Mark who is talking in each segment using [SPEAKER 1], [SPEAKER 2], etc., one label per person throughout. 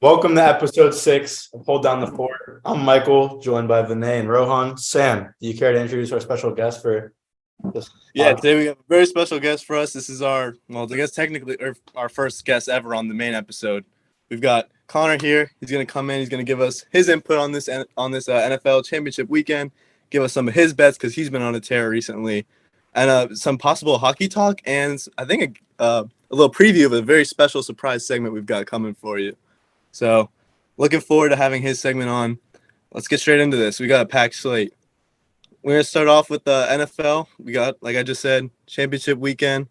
[SPEAKER 1] Welcome to episode 6 of Hold Down the Fort. I'm Michael, joined by Vinay and Rohan. Sam, do you care to introduce our special guest for this
[SPEAKER 2] Yeah,
[SPEAKER 1] podcast?
[SPEAKER 2] today we have a very special guest for us. This is I guess technically our first guest ever on the main episode. We've got Connor here. He's going to come in. He's going to give us his input on this NFL championship weekend, give us some of his bets because he's been on a tear recently, and some possible hockey talk, and I think a little preview of a very special surprise segment we've got coming for you. So, looking forward to having his segment on. Let's get straight into this. We got a packed slate. We're gonna start off with the NFL. We got, like I just said, championship weekend.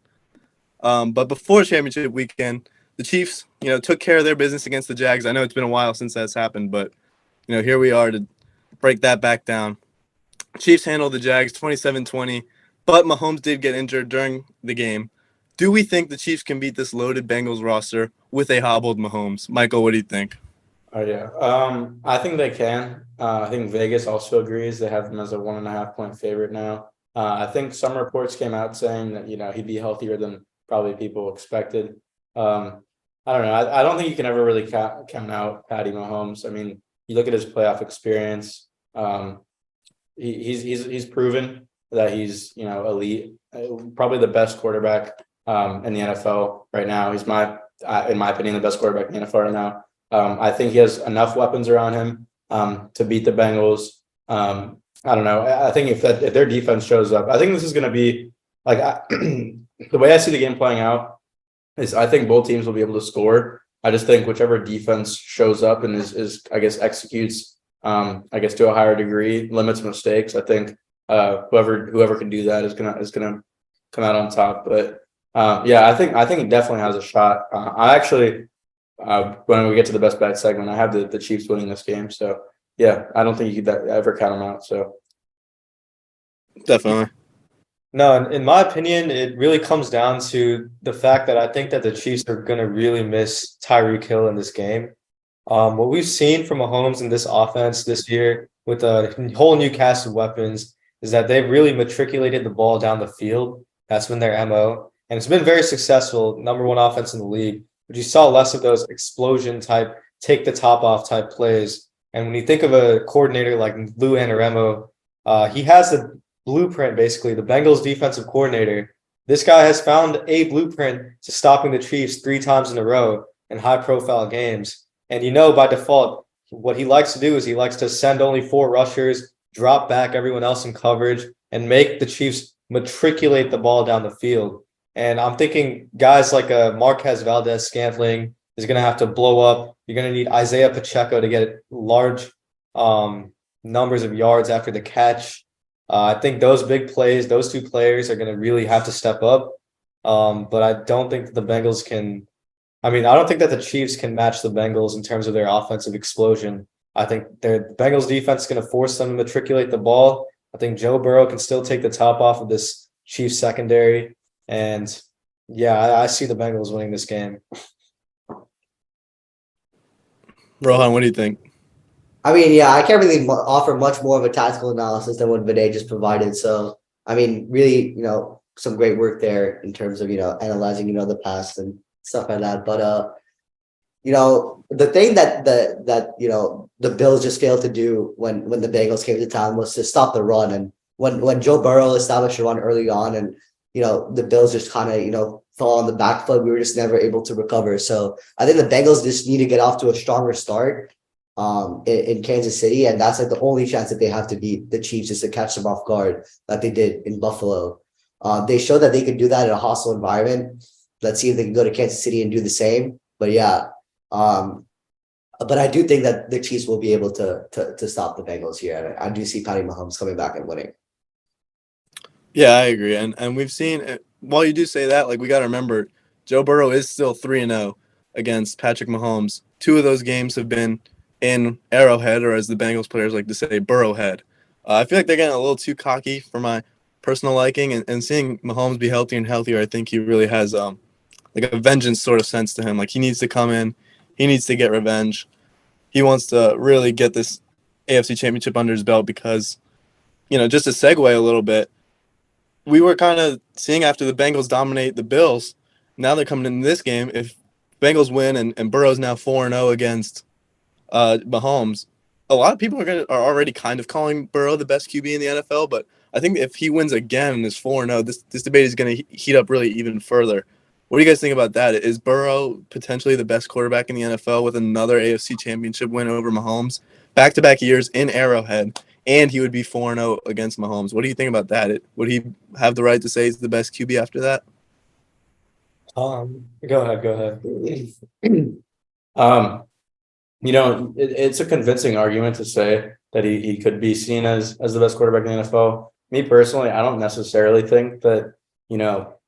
[SPEAKER 2] But before championship weekend, the Chiefs, took care of their business against the Jags. I know it's been a while since that's happened, but here we are to break that back down. Chiefs handled the Jags 27-20, but Mahomes did get injured during the game. Do we think the Chiefs can beat this loaded Bengals roster with a hobbled Mahomes? Michael, what do you think?
[SPEAKER 1] Oh, yeah. I think they can. I think Vegas also agrees. They have them as a 1.5-point favorite now. I think some reports came out saying that, he'd be healthier than probably people expected. I don't know. I don't think you can ever really count out Patty Mahomes. I mean, you look at his playoff experience. He's proven that he's elite, probably the best quarterback in the NFL right now. He's in my opinion, the best quarterback in the NFL right now. I think he has enough weapons around him to beat the Bengals. I don't know. I think if their defense shows up, I think this is going to be like the way I see the game playing out is I think both teams will be able to score. I just think whichever defense shows up and is I guess executes to a higher degree, limits mistakes. I think whoever can do that is gonna come out on top. But I think it definitely has a shot. I actually when we get to the best bet segment, I have the Chiefs winning this game. So yeah, I don't think you could ever count them out. So
[SPEAKER 2] Definitely.
[SPEAKER 3] No, in my opinion, it really comes down to the fact that I think that the Chiefs are going to really miss Tyreek Hill in this game. What we've seen from Mahomes in this offense this year with a whole new cast of weapons is that they've really matriculated the ball down the field. That's been their MO. And it's been very successful, number one offense in the league. But you saw less of those explosion type, take the top off type plays. And when you think of a coordinator like Lou Anarumo, he has the blueprint, basically, the Bengals defensive coordinator. This guy has found a blueprint to stopping the Chiefs 3 times in a row in high profile games. And by default, what he likes to do is he likes to send only 4 rushers, drop back everyone else in coverage, and make the Chiefs matriculate the ball down the field. And I'm thinking guys like Marquez Valdez-Scantling is going to have to blow up. You're going to need Isaiah Pacheco to get large numbers of yards after the catch. I think those big plays, those 2 players are going to really have to step up. But I don't think that the Bengals can. I mean, I don't think that the Chiefs can match the Bengals in terms of their offensive explosion. I think the Bengals defense is going to force them to matriculate the ball. I think Joe Burrow can still take the top off of this Chiefs secondary. And yeah, I see the Bengals winning this game.
[SPEAKER 2] Rohan, what do you think?
[SPEAKER 4] I mean, yeah, I can't really offer much more of a tactical analysis than what Vinay just provided. So, I mean, really, some great work there in terms of, analyzing, the past and stuff like that. But, the thing that the Bills just failed to do when the Bengals came to town was to stop the run. And when Joe Burrow established a run early on and, the Bills just kind of, fell on the back foot, we were just never able to recover. So I think the Bengals just need to get off to a stronger start in Kansas City, and that's like the only chance that they have to beat the Chiefs is to catch them off guard like they did in Buffalo. They showed that they could do that in a hostile environment. Let's see if they can go to Kansas City and do the same. But yeah, but I do think that the Chiefs will be able to stop the Bengals here. And I do see Patty Mahomes coming back and winning.
[SPEAKER 2] Yeah, I agree. And we've seen, while you do say that, like, we got to remember, Joe Burrow is still 3-0 against Patrick Mahomes. 2 of those games have been in Arrowhead, or as the Bengals players like to say, Burrowhead. I feel like they're getting a little too cocky for my personal liking, and seeing Mahomes be healthier and healthier, I think he really has like a vengeance sort of sense to him. Like, he needs to come in, he needs to get revenge. He wants to really get this AFC Championship under his belt because, just to segue a little bit, we were kind of seeing after the Bengals dominate the Bills, now they're coming in this game. If Bengals win and Burrow's now 4-0 against Mahomes, a lot of people are already kind of calling Burrow the best QB in the NFL, but I think if he wins again and is 4-0, this debate is going to heat up really even further. What do you guys think about that? Is Burrow potentially the best quarterback in the NFL with another AFC Championship win over Mahomes, back-to-back years in Arrowhead, and he would be 4-0 against Mahomes? What do you think about that? Would he have the right to say he's the best QB after that?
[SPEAKER 3] Go ahead.
[SPEAKER 1] It's a convincing argument to say that he could be seen as the best quarterback in the NFL. Me personally, I don't necessarily think that,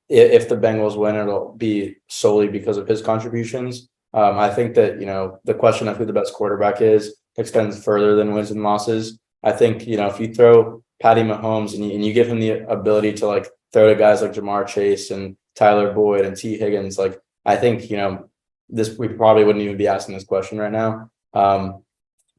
[SPEAKER 1] if the Bengals win, it'll be solely because of his contributions. I think that, the question of who the best quarterback is extends further than wins and losses. I think, if you throw Patty Mahomes and you give him the ability to like throw to guys like Jamar Chase and Tyler Boyd and T. Higgins, like I think, we probably wouldn't even be asking this question right now.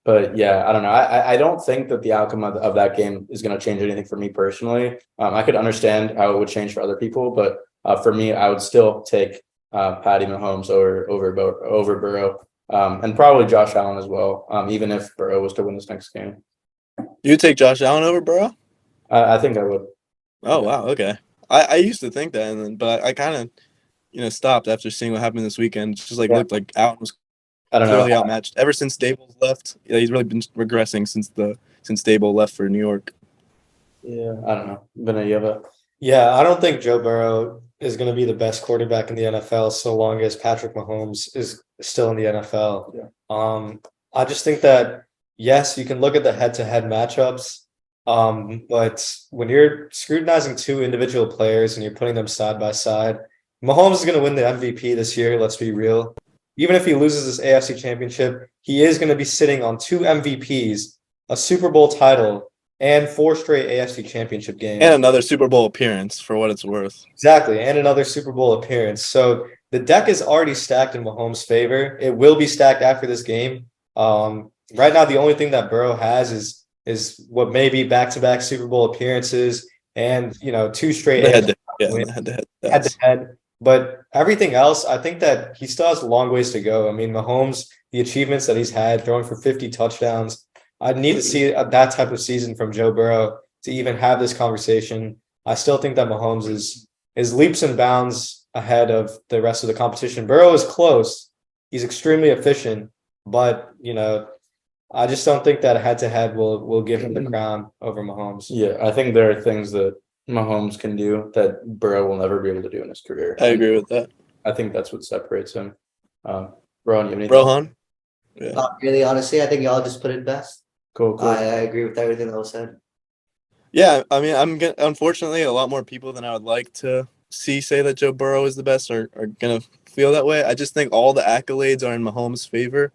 [SPEAKER 1] But yeah, I don't know. I don't think that the outcome of that game is going to change anything for me personally. I could understand how it would change for other people, but for me, I would still take Patty Mahomes over Burrow, and probably Josh Allen as well. Even if Burrow was to win this next game,
[SPEAKER 2] You would take Josh Allen over Burrow?
[SPEAKER 1] I think I would.
[SPEAKER 2] Oh wow, okay. I used to think that, but I kind of stopped after seeing what happened this weekend. It's just looked like Allen was
[SPEAKER 1] I don't
[SPEAKER 2] clearly
[SPEAKER 1] know.
[SPEAKER 2] outmatched. Ever since Daboll's left, he's really been regressing since Daboll left for New York.
[SPEAKER 1] Yeah, I don't know. Vinay, you have a
[SPEAKER 3] Yeah, I don't think Joe Burrow is going to be the best quarterback in the NFL so long as Patrick Mahomes is still in the NFL.
[SPEAKER 1] Yeah.
[SPEAKER 3] I just think that, yes, you can look at the head-to-head matchups, but when you're scrutinizing two individual players and you're putting them side by side, Mahomes is going to win the MVP this year, let's be real. Even if he loses this AFC Championship, he is going to be sitting on two MVPs, a Super Bowl title, and 4 straight AFC Championship games.
[SPEAKER 2] And another Super Bowl appearance, for what it's worth.
[SPEAKER 3] Exactly, and another Super Bowl appearance. So the deck is already stacked in Mahomes' favor. It will be stacked after this game. Right now, the only thing that Burrow has is what may be back-to-back Super Bowl appearances and 2 straight head-to-head. But everything else, I think that he still has a long ways to go. I mean, Mahomes, the achievements that he's had, throwing for 50 touchdowns, I need to see that type of season from Joe Burrow to even have this conversation. I still think that Mahomes is leaps and bounds ahead of the rest of the competition. Burrow is close. He's extremely efficient, but, I just don't think that head-to-head will give him the crown over Mahomes.
[SPEAKER 1] Yeah, I think there are things that Mahomes can do that Burrow will never be able to do in his career.
[SPEAKER 2] I agree with that.
[SPEAKER 1] I think that's what separates him. Rohan, you have anything?
[SPEAKER 2] Rohan? Yeah.
[SPEAKER 4] Not really, honestly. I think y'all just put it best.
[SPEAKER 1] Cool.
[SPEAKER 4] I agree with everything that was said.
[SPEAKER 2] Yeah, I mean, unfortunately, a lot more people than I would like to see say that Joe Burrow is the best are going to feel that way. I just think all the accolades are in Mahomes' favor.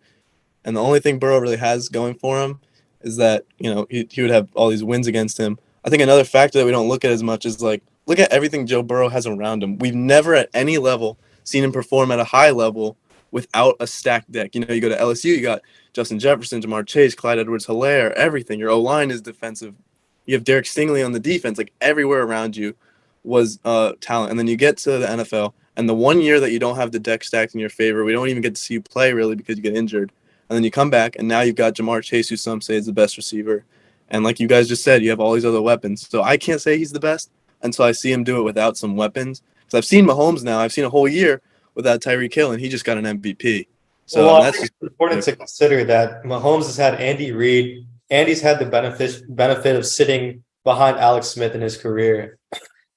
[SPEAKER 2] And the only thing Burrow really has going for him is that, he would have all these wins against him. I think another factor that we don't look at as much is look at everything Joe Burrow has around him. We've never at any level seen him perform at a high level without a stacked deck. You go to LSU, you got Justin Jefferson, Jamar Chase, Clyde Edwards-Helaire, everything. Your O-line is defensive. You have Derek Stingley on the defense. Everywhere around you was talent. And then you get to the NFL, and the one year that you don't have the deck stacked in your favor, we don't even get to see you play really because you get injured. And then you come back, and now you've got Jamar Chase, who some say is the best receiver. And like you guys just said, you have all these other weapons. So I can't say he's the best until I see him do it without some weapons. Because I've seen Mahomes now. I've seen a whole year without Tyreek Hill, and he just got an MVP. So
[SPEAKER 3] that's just important to consider that Mahomes has had Andy Reid. Andy's had the benefit of sitting behind Alex Smith in his career.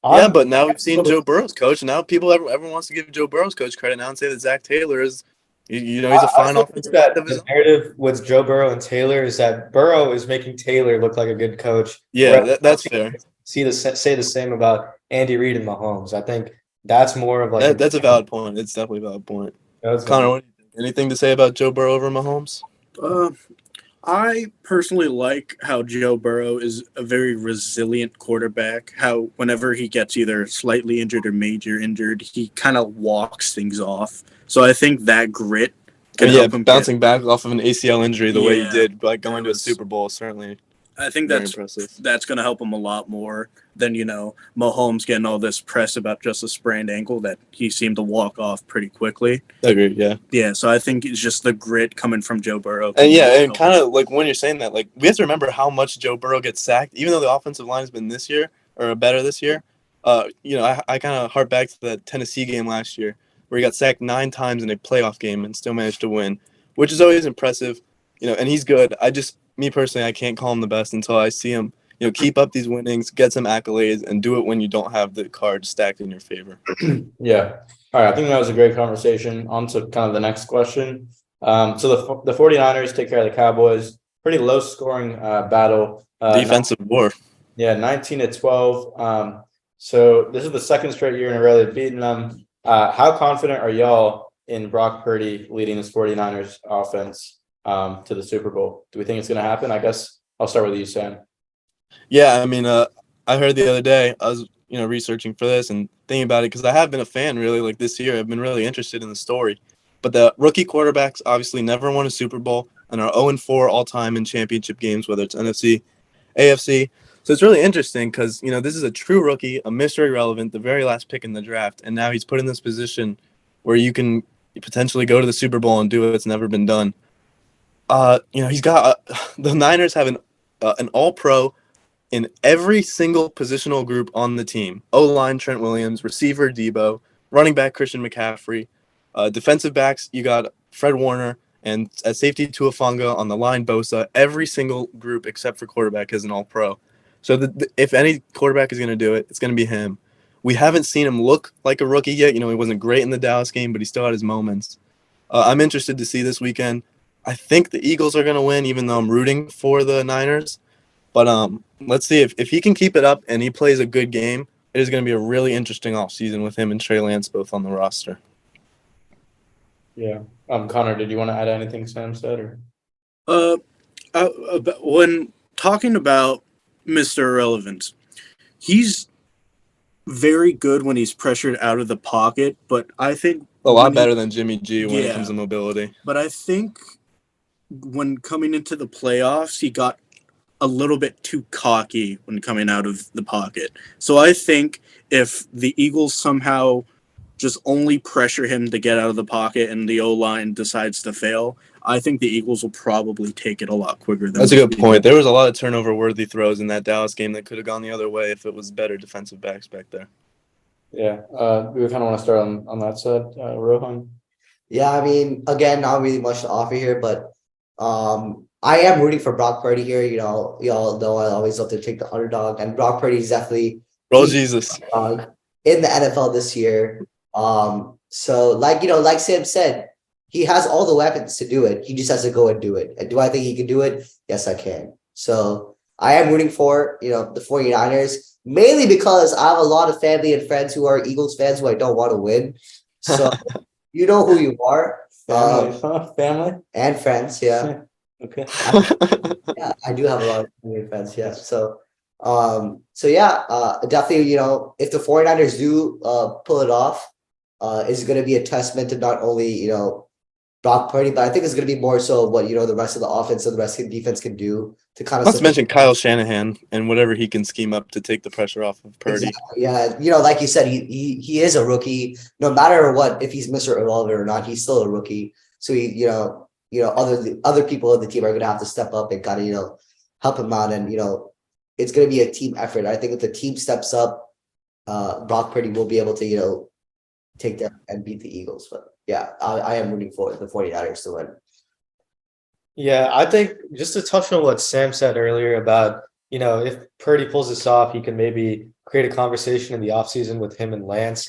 [SPEAKER 2] Yeah, but now we've seen Joe Burrow's coach, and now everyone wants to give Joe Burrow's coach credit now and say that Zach Taylor is, he's a fine offensive.
[SPEAKER 3] The narrative with Joe Burrow and Taylor is that Burrow is making Taylor look like a good coach.
[SPEAKER 2] Yeah, that's fair.
[SPEAKER 3] Say the same about Andy Reid and Mahomes. I think that's more of
[SPEAKER 2] that's a valid point. It's definitely a valid point. Connor, what do you think? Anything to say about Joe Burrow over Mahomes?
[SPEAKER 5] I personally like how Joe Burrow is a very resilient quarterback, how whenever he gets either slightly injured or major injured, he kind of walks things off. So I think that grit can help him
[SPEAKER 2] bouncing back off of an ACL injury the way he did, going to a Super Bowl, certainly.
[SPEAKER 5] I think
[SPEAKER 2] Very
[SPEAKER 5] that's
[SPEAKER 2] impressive.
[SPEAKER 5] going to help him a lot more than, Mahomes getting all this press about just a sprained ankle that he seemed to walk off pretty quickly.
[SPEAKER 2] I agree, yeah.
[SPEAKER 5] Yeah, so I think it's just the grit coming from Joe Burrow.
[SPEAKER 2] And and kind of like when you're saying that, like we have to remember how much Joe Burrow gets sacked, even though the offensive line has been this year or better this year. I kind of harp back to the Tennessee game last year where he got sacked 9 times in a playoff game and still managed to win, which is always impressive. And he's good. Me personally, I can't call him the best until I see him, keep up these winnings, get some accolades, and do it when you don't have the cards stacked in your favor.
[SPEAKER 1] Yeah. All right. I think that was a great conversation. On to kind of the next question. So the 49ers take care of the Cowboys. Pretty low scoring battle.
[SPEAKER 2] Defensive war.
[SPEAKER 1] Yeah, 19-12. So this is the second straight year in a row they've beaten them. How confident are y'all in Brock Purdy leading this 49ers offense to the Super Bowl? Do we think it's going to happen? I guess I'll start with you, Sam.
[SPEAKER 2] Yeah, I mean, I heard the other day, I was, researching for this and thinking about it because I have been a fan really like this year. I've been really interested in the story. But the rookie quarterbacks obviously never won a Super Bowl and are 0-4 all time in championship games, whether it's NFC, AFC. So it's really interesting because, this is a true rookie, a Mr. Irrelevant, the very last pick in the draft. And now he's put in this position where you can potentially go to the Super Bowl and do what's never been done. He's got the Niners have an all-pro in every single positional group on the team. O-line, Trent Williams, receiver, Debo, running back, Christian McCaffrey, defensive backs, you got Fred Warner, and at safety, Tuafonga, on the line, Bosa. Every single group except for quarterback is an all-pro. So if any quarterback is going to do it, it's going to be him. We haven't seen him look like a rookie yet. He wasn't great in the Dallas game, but he still had his moments. I'm interested to see this weekend. I think the Eagles are going to win, even though I'm rooting for the Niners. But let's see if he can keep it up and he plays a good game. It is going to be a really interesting offseason with him and Trey Lance both on the roster.
[SPEAKER 1] Yeah. Connor, did you want to add anything Sam said? Or?
[SPEAKER 5] When talking about Mr. Irrelevant, he's very good when he's pressured out of the pocket, but I think
[SPEAKER 2] a lot better than Jimmy G when it comes to mobility.
[SPEAKER 5] But I think when coming into the playoffs, he got a little bit too cocky when coming out of the pocket. So I think if the Eagles somehow just only pressure him to get out of the pocket and the O-line decides to fail, I think the Eagles will probably take it a lot quicker.
[SPEAKER 2] That's a good point. There was a lot of turnover-worthy throws in that Dallas game that could have gone the other way if it was better defensive backs back there.
[SPEAKER 1] Yeah. We kind of want to start on that side. Rohan?
[SPEAKER 4] Yeah, I mean, again, not really much to offer here, but I am rooting for Brock Purdy here. Y'all know I always love to take the underdog, and Brock Purdy is definitely
[SPEAKER 2] Jesus
[SPEAKER 4] in the NFL this year. So like Sam said, he has all the weapons to do it. He just has to go and do it. And do I think he can do it? Yes, I can. So I am rooting for, the 49ers, mainly because I have a lot of family and friends who are Eagles fans who I don't want to win. So you know who you are.
[SPEAKER 1] Family
[SPEAKER 4] and friends. Yeah.
[SPEAKER 1] Okay.
[SPEAKER 4] I do have a lot of family and friends. Yeah. So definitely, if the 49ers do pull it off, is going to be a testament to not only, Brock Purdy, but I think it's going to be more so what, the rest of the offense and the rest of the defense can do to kind of.
[SPEAKER 2] Let's mention Kyle Shanahan and whatever he can scheme up to take the pressure off of Purdy.
[SPEAKER 4] Exactly. Yeah. Like you said, he is a rookie. No matter what, if he's Mr. Irrelevant or not, he's still a rookie. So other people on the team are going to have to step up and kind of, help him out. And, it's going to be a team effort. I think if the team steps up, Brock Purdy will be able to, take them and beat the Eagles. But yeah, I am rooting for the 49ers to win.
[SPEAKER 3] Yeah, I think just to touch on what Sam said earlier about, if Purdy pulls this off, he can maybe create a conversation in the offseason with him and Lance.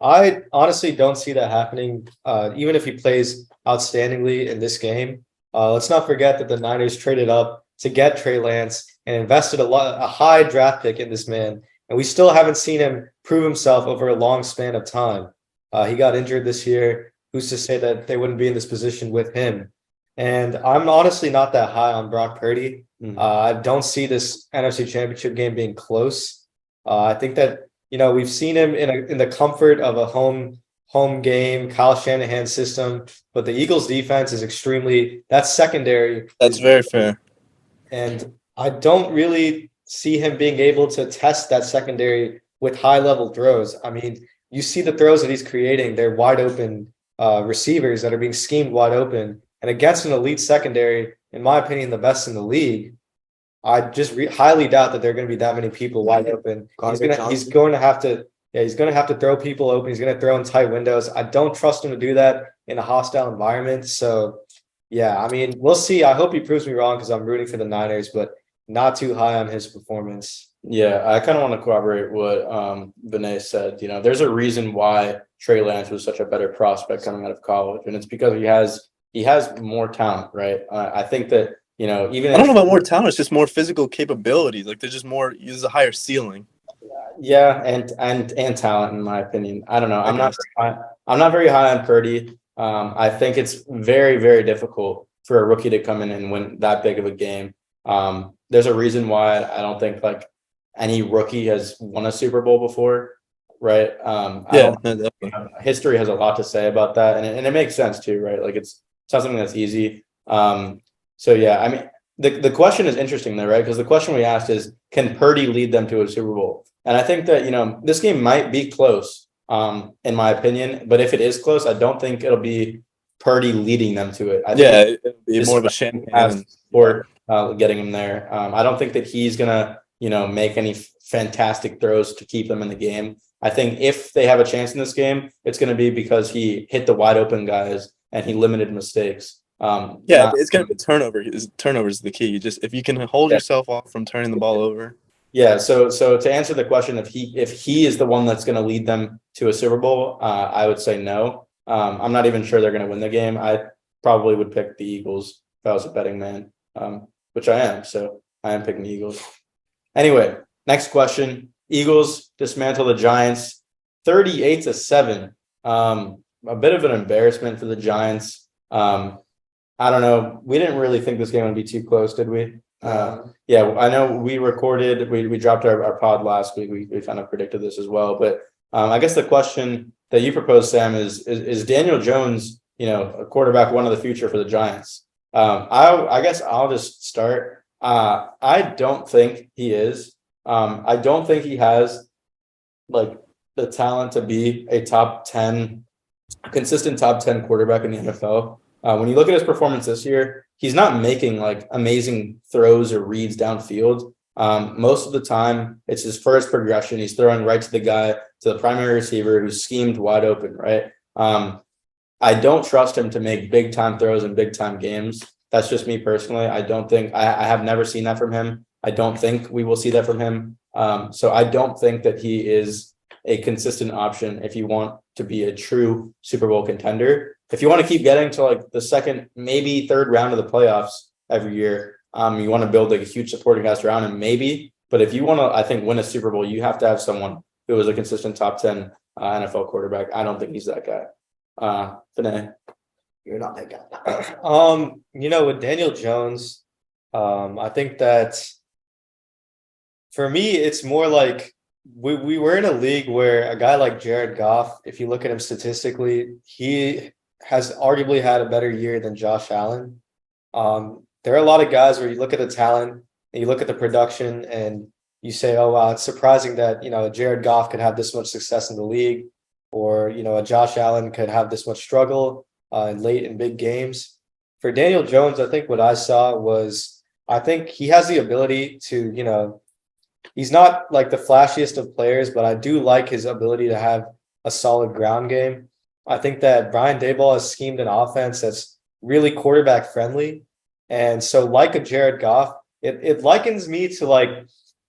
[SPEAKER 3] I honestly don't see that happening, even if he plays outstandingly in this game. Let's not forget that the Niners traded up to get Trey Lance and invested a high draft pick in this man. And we still haven't seen him prove himself over a long span of time. He got injured this year. Who's to say that they wouldn't be in this position with him? And I'm honestly not that high on Brock Purdy. I don't see this NFC Championship game being close. I think that, we've seen him in the comfort of a home game, Kyle Shanahan system, but the Eagles defense is that's secondary.
[SPEAKER 2] That's very fair.
[SPEAKER 3] And I don't really see him being able to test that secondary with high level throws. I mean, you see the throws that he's creating, they're wide open receivers that are being schemed wide open. And against an elite secondary, in my opinion, the best in the league, I just highly doubt that there are going to be that many people wide open. He's going to have to he's going to have to throw people open. He's going to throw in tight windows. I don't trust him to do that in a hostile environment. So yeah, I mean, we'll see. I hope he proves me wrong because I'm rooting for the Niners, but not too high on his performance.
[SPEAKER 1] Yeah, I kind of want to corroborate what Vinay said. You know, there's a reason why Trey Lance was such a better prospect coming out of college, and it's because he has more talent, right? I think that, you know, even
[SPEAKER 2] I don't know about more talent. It's just more physical capabilities. Like there's just more. There's a higher ceiling.
[SPEAKER 1] yeah, and talent, in my opinion. I don't know. I'm not very high on Purdy. I think it's very, very difficult for a rookie to come in and win that big of a game. There's a reason why I don't think like any rookie has won a Super Bowl before, right? History has a lot to say about that, and it makes sense too, right? Like it's not something that's easy. So yeah, I mean, the question is interesting though, right? Because the question we asked is, can Purdy lead them to a Super Bowl? And I think that, you know, this game might be close, in my opinion, but if it is close, I don't think it'll be Purdy leading them to it.
[SPEAKER 2] It'll be more of a champagne
[SPEAKER 1] for getting him there. I don't think that he's gonna, you know, make any fantastic throws to keep them in the game. I think if they have a chance in this game, it's going to be because he hit the wide open guys and he limited mistakes.
[SPEAKER 2] It's going to be turnover. Turnover is the key. If you can hold yourself off from turning the ball over.
[SPEAKER 1] Yeah. So to answer the question, if he is the one that's going to lead them to a Super Bowl, I would say no. I'm not even sure they're going to win the game. I probably would pick the Eagles if I was a betting man, which I am. So I am picking the Eagles. Anyway, next question. Eagles dismantle the Giants 38-7. A bit of an embarrassment for the Giants. I don't know. We didn't really think this game would be too close, did we? Yeah, I know we recorded, we dropped our pod last week. We kind of predicted this as well. But I guess the question that you proposed, Sam, is Daniel Jones, you know, a quarterback, one of the future for the Giants? I guess I'll just start. I don't think he is. I don't think he has like the talent to be a consistent top 10 quarterback in the NFL. When you look at his performance this year, he's not making like amazing throws or reads downfield. Most of the time, it's his first progression. He's throwing right to the primary receiver who's schemed wide open, right? I don't trust him to make big time throws in big time games. That's just me personally. I have never seen that from him. I don't think we will see that from him. So I don't think that he is a consistent option if you want to be a true Super Bowl contender. If you want to keep getting to like the second, maybe third round of the playoffs every year, you want to build like a huge supporting cast around him, maybe. But if you want to, I think, win a Super Bowl, you have to have someone who is a consistent top 10 NFL quarterback. I don't think he's that guy. Vinay.
[SPEAKER 4] You're not that guy.
[SPEAKER 3] You know, with Daniel Jones, I think that for me, it's more like we were in a league where a guy like Jared Goff, if you look at him statistically, he has arguably had a better year than Josh Allen. There are a lot of guys where you look at the talent and you look at the production and you say, oh, wow, it's surprising that, you know, Jared Goff could have this much success in the league, or, you know, a Josh Allen could have this much struggle late in big games. For Daniel Jones, I think what I saw was, I think he has the ability to, you know, he's not like the flashiest of players, but I do like his ability to have a solid ground game. I think that Brian Daboll has schemed an offense that's really quarterback friendly. And so like a Jared Goff, it likens me to like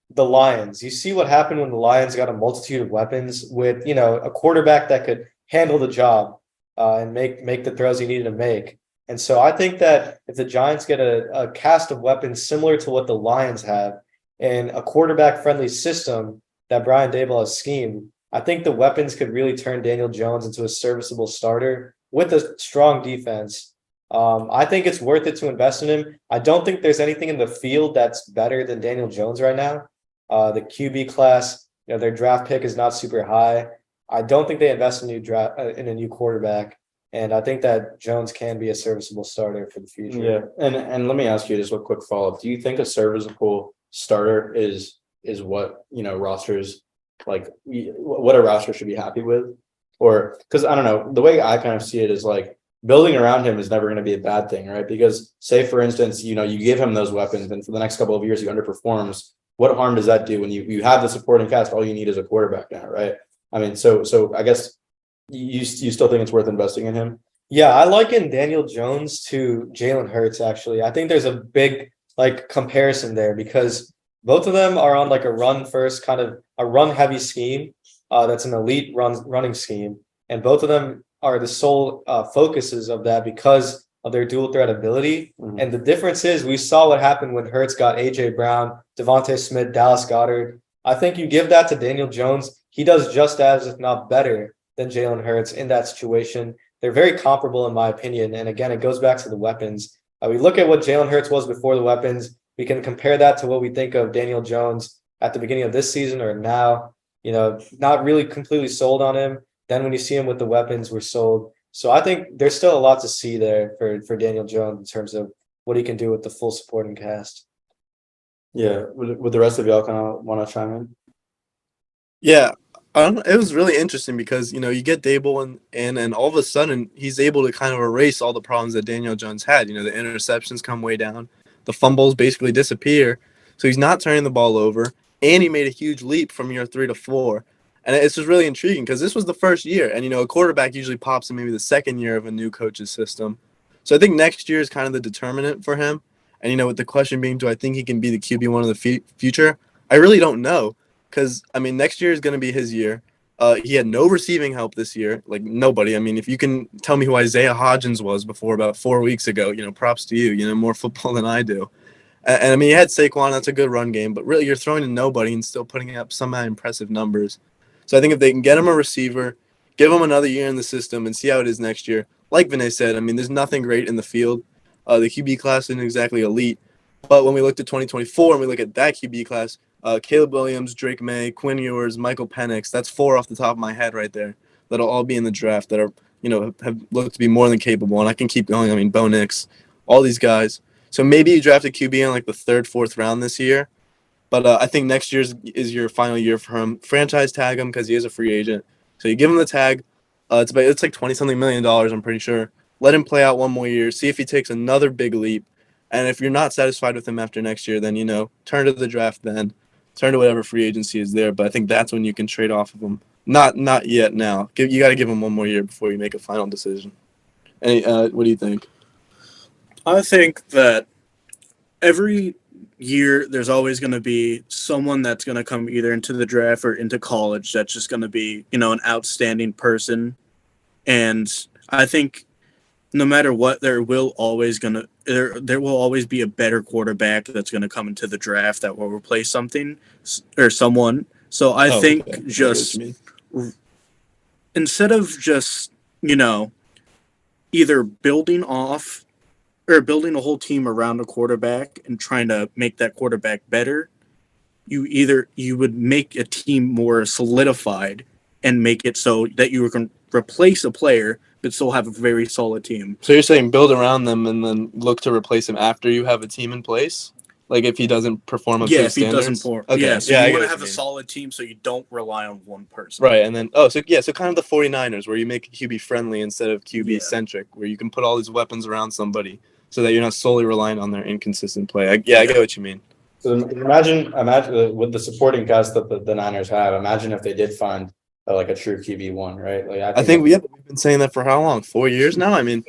[SPEAKER 3] the Lions. You see what happened when the Lions got a multitude of weapons with, you know, a quarterback that could handle the job and make the throws he needed to make. And so I think that if the Giants get a cast of weapons similar to what the Lions have and a quarterback-friendly system that Brian Daboll has schemed, I think the weapons could really turn Daniel Jones into a serviceable starter with a strong defense. I think it's worth it to invest in him. I don't think there's anything in the field that's better than Daniel Jones right now. The QB class, you know, their draft pick is not super high. I don't think they invest in a new quarterback. And I think that Jones can be a serviceable starter for the future.
[SPEAKER 1] Yeah, and let me ask you just a quick follow-up. Do you think a serviceable starter is what, rosters like what a roster should be happy with? Or because I don't know, the way I kind of see it is like building around him is never going to be a bad thing, right? Because say for instance, you give him those weapons and for the next couple of years he underperforms. What harm does that do when you have the supporting cast? All you need is a quarterback now, right? I mean, so I guess you still think it's worth investing in him?
[SPEAKER 3] Yeah, I liken Daniel Jones to Jalen Hurts, actually. I think there's a big comparison there because both of them are on like a run first, kind of a run heavy scheme. That's an elite running scheme. And both of them are the sole focuses of that because of their dual threat ability.
[SPEAKER 1] Mhm.
[SPEAKER 3] And the difference is we saw what happened when Hurts got AJ Brown, Devontae Smith, Dallas Goedert. I think you give that to Daniel Jones, he does just as, if not better, than Jalen Hurts in that situation. They're very comparable in my opinion. And again, it goes back to the weapons. We look at what Jalen Hurts was before the weapons. We can compare that to what we think of Daniel Jones at the beginning of this season or now. Not really completely sold on him. Then when you see him with the weapons, we're sold. So I think there's still a lot to see there for Daniel Jones in terms of what he can do with the full supporting cast.
[SPEAKER 1] Yeah. Would the rest of y'all kind of want to chime in?
[SPEAKER 2] Yeah, it was really interesting because you get Dable in, and all of a sudden he's able to kind of erase all the problems that Daniel Jones had. The interceptions come way down, the fumbles basically disappear, so he's not turning the ball over, and he made a huge leap from year 3 to 4, and it's just really intriguing because this was the first year, and a quarterback usually pops in maybe the second year of a new coach's system, so I think next year is kind of the determinant for him, and with the question being, do I think he can be the QB1 of the future? I really don't know. Because, next year is going to be his year. He had no receiving help this year, like nobody. If you can tell me who Isaiah Hodgins was before about 4 weeks ago, props to you. More football than I do. And he had Saquon. That's a good run game. But really, you're throwing to nobody and still putting up some impressive numbers. So I think if they can get him a receiver, give him another year in the system and see how it is next year. Like Vinay said, there's nothing great in the field. The QB class isn't exactly elite. But when we looked at 2024 and we look at that QB class, Caleb Williams, Drake May, Quinn Ewers, Michael Penix. That's 4 off the top of my head right there. That'll all be in the draft that are, have looked to be more than capable. And I can keep going. Bo Nix, all these guys. So maybe you draft a QB in like the 3rd, 4th round this year. But I think next year is your final year for him. Franchise tag him because he is a free agent. So you give him the tag. It's like $20-something million, I'm pretty sure. Let him play out one more year. See if he takes another big leap. And if you're not satisfied with him after next year, then, turn to the draft then. Turn to whatever free agency is there, but I think that's when you can trade off of him. Not yet now. You got to give him one more year before you make a final decision. What do you think?
[SPEAKER 5] I think that every year there's always going to be someone that's going to come either into the draft or into college that's just going to be, an outstanding person. And I think no matter what, there will always be a better quarterback that's going to come into the draft that will replace something or someone. So I think
[SPEAKER 2] okay.
[SPEAKER 5] just instead of just, either building off or building a whole team around a quarterback and trying to make that quarterback better, you would make a team more solidified and make it so that you can replace a player but still have a very solid team.
[SPEAKER 2] So you're saying build around them and then look to replace him after you have a team in place? Like if he doesn't perform up to his standards?
[SPEAKER 5] If he doesn't perform.
[SPEAKER 2] Okay.
[SPEAKER 5] Yeah, so
[SPEAKER 2] I
[SPEAKER 5] you
[SPEAKER 2] get
[SPEAKER 5] want to
[SPEAKER 2] what
[SPEAKER 5] have
[SPEAKER 2] you
[SPEAKER 5] a
[SPEAKER 2] mean.
[SPEAKER 5] solid team so you don't rely on one person.
[SPEAKER 2] Right, and then so kind of the 49ers where you make QB friendly instead of QB centric, where you can put all these weapons around somebody so that you're not solely relying on their inconsistent play. I get what you mean.
[SPEAKER 1] So imagine with the supporting cast that the Niners have. Imagine if they did find like a true QB1, right? Like
[SPEAKER 2] I think we've been saying that for how long? 4 years now. Jimmy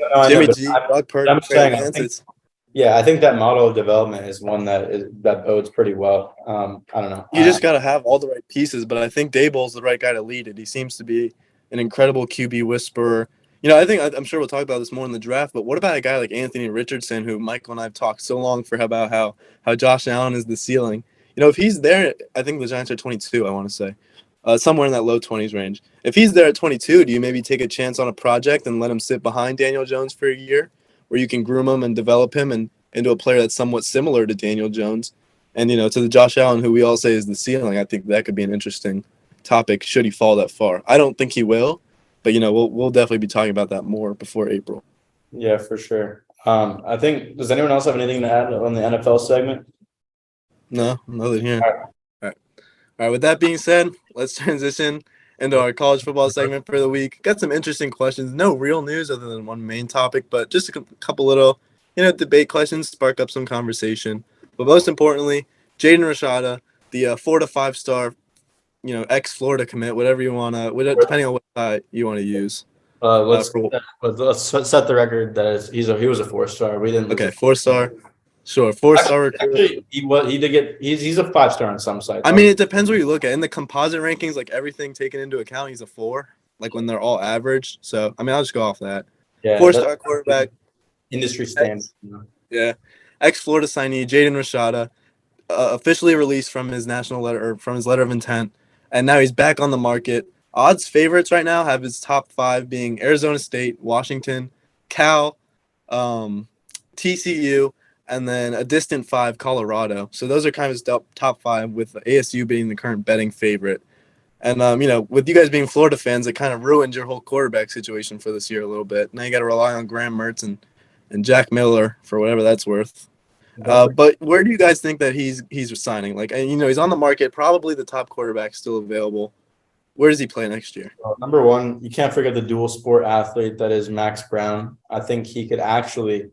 [SPEAKER 2] G, Doug Purdy,
[SPEAKER 1] I'm saying,
[SPEAKER 2] Trey Lance,
[SPEAKER 1] I think that model of development is one that bodes pretty well. I don't know.
[SPEAKER 2] you just got to have all the right pieces, but I think Daboll's the right guy to lead it. He seems to be an incredible QB whisperer. I'm sure we'll talk about this more in the draft, but what about a guy like Anthony Richardson, who Michael and I have talked so long for about how Josh Allen is the ceiling? If he's there, I think the Giants are 22, I want to say. Somewhere in that low 20s range. If he's there at 22, do you maybe take a chance on a project and let him sit behind Daniel Jones for a year, where you can groom him and develop him into a player that's somewhat similar to Daniel Jones? And, to the Josh Allen, who we all say is the ceiling, I think that could be an interesting topic should he fall that far. I don't think he will, But we'll definitely be talking about that more before April.
[SPEAKER 1] Yeah, for sure. I think, does anyone else have anything to add on the NFL segment?
[SPEAKER 2] No, nothing here.
[SPEAKER 1] All
[SPEAKER 2] All right. With that being said, let's transition into our college football segment for the week. Got some interesting questions. No real news other than one main topic, but just a couple little, debate questions, spark up some conversation. But most importantly, Jaden Rashada, the 4 to 5 star, ex-Florida commit, whatever you want to, depending on what side you want to use.
[SPEAKER 1] Let's set the record that he was a 4-star. We didn't.
[SPEAKER 2] Okay, 4-star. Sure, 4-star recruit.
[SPEAKER 1] Actually, he did get. He's a 5-star on some sites.
[SPEAKER 2] I mean, it depends where you look at. In the composite rankings, like everything taken into account, he's a 4. Like when they're all average. So I mean, I'll just go off that.
[SPEAKER 1] Yeah,
[SPEAKER 2] 4-star quarterback,
[SPEAKER 1] industry standard.
[SPEAKER 2] Yeah, ex-Florida signee Jaden Rashada, officially released from his national letter or from his letter of intent, and now he's back on the market. Odds favorites right now have his top 5 being Arizona State, Washington, Cal, TCU, and then a distant 5, Colorado. So those are kind of his top 5, with ASU being the current betting favorite. And, with you guys being Florida fans, it kind of ruined your whole quarterback situation for this year a little bit. Now you got to rely on Graham Mertz and Jack Miller for whatever that's worth. But where do you guys think that he's resigning? Like, and, he's on the market, probably the top quarterback still available. Where does he play next year?
[SPEAKER 1] Well, number one, you can't forget the dual sport athlete that is Max Brown. I think he could actually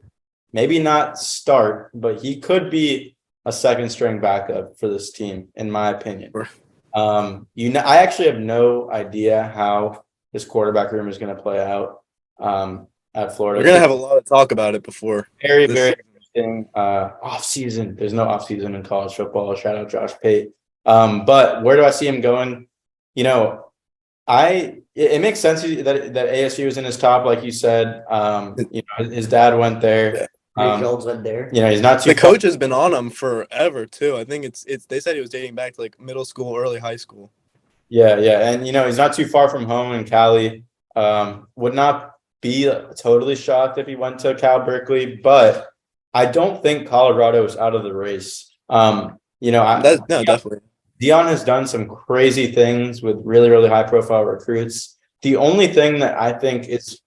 [SPEAKER 1] maybe not start, but he could be a second string backup for this team, in my opinion.
[SPEAKER 2] Sure.
[SPEAKER 1] I actually have no idea how this quarterback room is going to play out at Florida.
[SPEAKER 2] We're going to have a lot of talk about it before.
[SPEAKER 1] Very interesting. Off season. There's no off season in college football. Shout out Josh Pate. But where do I see him going? It makes sense that ASU is in his top, like you said. His dad went there.
[SPEAKER 4] Jones went there.
[SPEAKER 1] He's not too.
[SPEAKER 2] The coach has been on him forever too. I think it's. They said he was dating back to like middle school, early high school.
[SPEAKER 1] Yeah, and he's not too far from home in Cali. Would not be totally shocked if he went to Cal Berkeley, but I don't think Colorado is out of the race.
[SPEAKER 2] Definitely.
[SPEAKER 1] Dion has done some crazy things with really, really high profile recruits. The only thing that I think is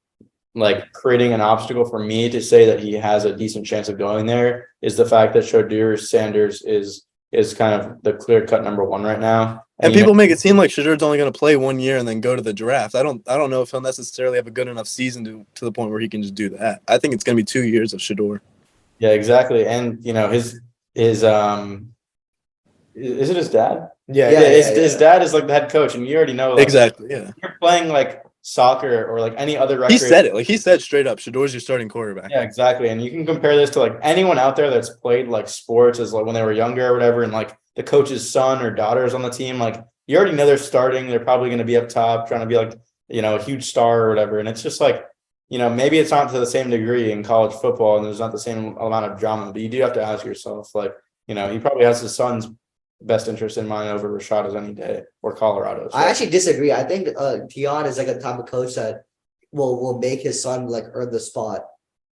[SPEAKER 1] like creating an obstacle for me to say that he has a decent chance of going there is the fact that Shedeur Sanders is kind of the clear cut number 1 right now.
[SPEAKER 2] And people make it seem like Shedeur's only going to play 1 year and then go to the draft. I don't know if he'll necessarily have a good enough season to the point where he can just do that. I think it's going to be 2 years of Shedeur.
[SPEAKER 1] Yeah, exactly. And his is it his dad? Yeah, his dad is like the head coach, and you already know
[SPEAKER 2] exactly. Yeah,
[SPEAKER 1] you're playing like soccer or like any other record.
[SPEAKER 2] He said it. Like he said straight up, Shedeur's your starting quarterback.
[SPEAKER 1] Yeah, exactly. And you can compare this to like anyone out there that's played like sports as like when they were younger or whatever, and like the coach's son or daughter is on the team. Like you already know they're starting. They're probably going to be up top, trying to be like a huge star or whatever. And it's just like maybe it's not to the same degree in college football, and there's not the same amount of drama. But you do have to ask yourself, like he probably has his son's best interest in mind over Rashada's any day or Colorado. So.
[SPEAKER 4] I actually disagree. I think Dion is like a type of coach that will make his son like earn the spot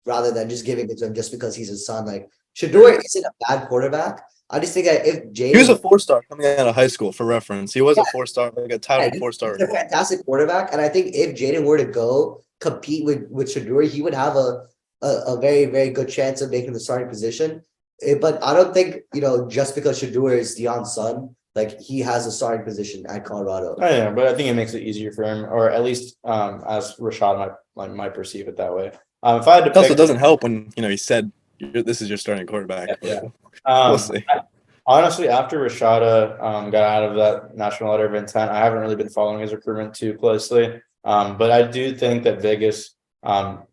[SPEAKER 4] rather than just giving it to him just because he's his son. Like Shedeur isn't a bad quarterback. I just think that if Jaden,
[SPEAKER 2] he was a 4-star coming out of high school, for reference. He was a 4-star, like a title 4-star.
[SPEAKER 4] He's a fantastic quarterback, and I think if Jaden were to go compete with Shedeur, he would have a very, very good chance of making the starting position. But I don't think, just because Shedeur is Dion's son, like he has a starting position at Colorado.
[SPEAKER 1] Oh, yeah, but I think it makes it easier for him, or at least as Rashad might perceive it that way. If I had to,
[SPEAKER 2] it also doesn't help when he said this is your starting quarterback.
[SPEAKER 1] Yeah.
[SPEAKER 2] We'll see.
[SPEAKER 1] Honestly, after Rashada got out of that national letter of intent, I haven't really been following his recruitment too closely. But I do think that Vegas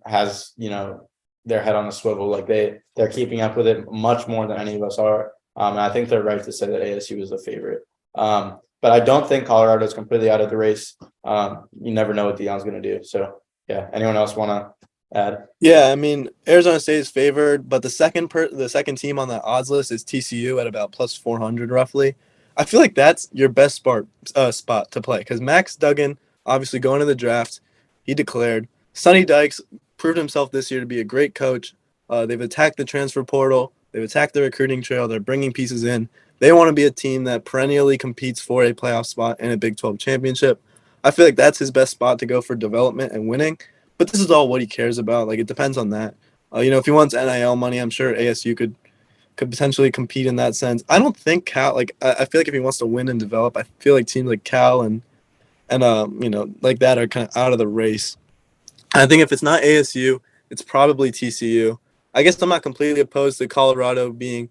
[SPEAKER 1] has their head on a swivel. Like they're keeping up with it much more than any of us are. And I think they're right to say that ASU is the favorite. But I don't think Colorado is completely out of the race. You never know what Dion's going to do. So yeah, anyone else want to add?
[SPEAKER 2] Yeah, I mean Arizona State is favored, but the second team on that odds list is TCU at about plus 400 roughly. I feel like that's your best spot to play because Max Duggan obviously going to the draft, he declared. Sonny Dykes proved himself this year to be a great coach. They've attacked the transfer portal. They've attacked the recruiting trail. They're bringing pieces in. They want to be a team that perennially competes for a playoff spot in a Big 12 championship. I feel like that's his best spot to go for development and winning. But this is all what he cares about. Like, it depends on that. If he wants NIL money, I'm sure ASU could potentially compete in that sense. I don't think Cal, like, I feel like if he wants to win and develop, I feel like teams like Cal and like that are kind of out of the race. I think if it's not ASU, it's probably TCU. I guess I'm not completely opposed to Colorado being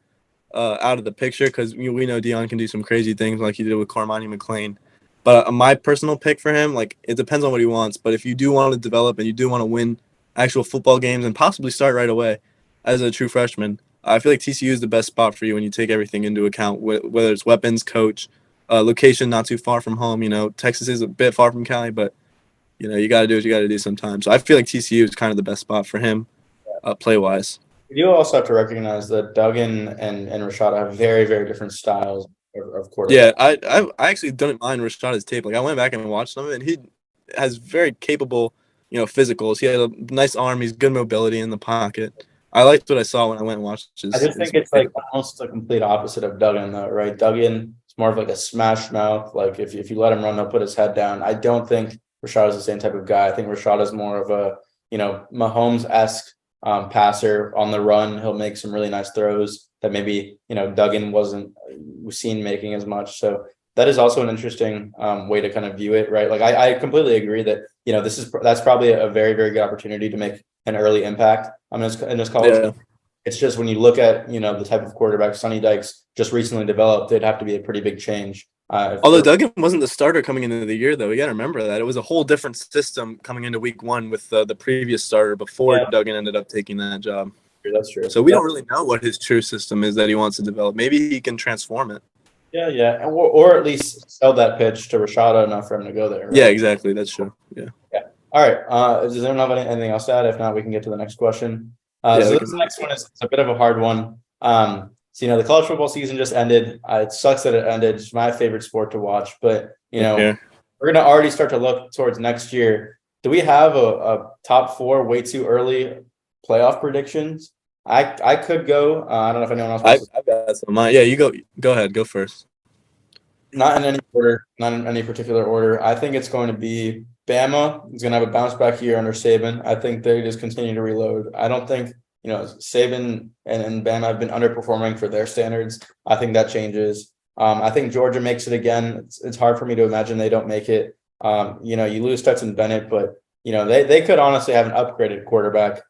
[SPEAKER 2] out of the picture because we know Dion can do some crazy things like he did with Cormani McLean. But my personal pick for him, like, it depends on what he wants. But if you do want to develop and you do want to win actual football games and possibly start right away as a true freshman, I feel like TCU is the best spot for you when you take everything into account, whether it's weapons, coach, location not too far from home. Texas is a bit far from Cali, but you got to do what you got to do sometimes. So I feel like TCU is kind of the best spot for him, play wise.
[SPEAKER 1] You also have to recognize that Duggan and Rashada have very, very different styles of quarterback.
[SPEAKER 2] Yeah, I actually don't mind Rashada's tape. Like, I went back and watched some of it, and he has very capable, physicals. He had a nice arm. He's good mobility in the pocket. I liked what I saw when I went and watched his.
[SPEAKER 1] I just think it's like almost the complete opposite of Duggan, though, right? Duggan is more of like a smash mouth. Like if you let him run, he'll put his head down. I don't think Rashada's the same type of guy. I think Rashada's more of a Mahomes-esque passer on the run. He'll make some really nice throws that maybe Duggan wasn't seen making as much. So that is also an interesting way to kind of view it, right? Like I completely agree that that's probably a very, very good opportunity to make an early impact in this college.
[SPEAKER 2] Yeah.
[SPEAKER 1] It's just when you look at the type of quarterback Sonny Dykes just recently developed, it'd have to be a pretty big change.
[SPEAKER 2] Although Duggan wasn't the starter coming into the year, though, you got to remember that it was a whole different system coming into week one with the previous starter before Duggan ended up taking that job.
[SPEAKER 1] That's true.
[SPEAKER 2] So we don't really know what his true system is that he wants to develop. Maybe he can transform it.
[SPEAKER 1] Yeah, or at least sell that pitch to Rashada enough for him to go there. Right?
[SPEAKER 2] Yeah, exactly. That's true. Yeah.
[SPEAKER 1] All right. Does anyone have anything else to add? If not, we can get to the next question. So this next one is a bit of a hard one. So the college football season just ended. It sucks that it ended. It's my favorite sport to watch, but we're gonna already start to look towards next year. Do we have a top four way too early playoff predictions? I could go. I don't know if anyone else wants
[SPEAKER 2] I've got some. Yeah, you go ahead. Go first.
[SPEAKER 1] Not in any order, not in any particular order. I think it's going to be Bama is going to have a bounce back year under Saban. I think they just continue to reload. I don't think, Saban and Bama have been underperforming for their standards. I think that changes. I think Georgia makes it again. It's hard for me to imagine they don't make it. You lose Stetson Bennett, but, they could honestly have an upgraded quarterback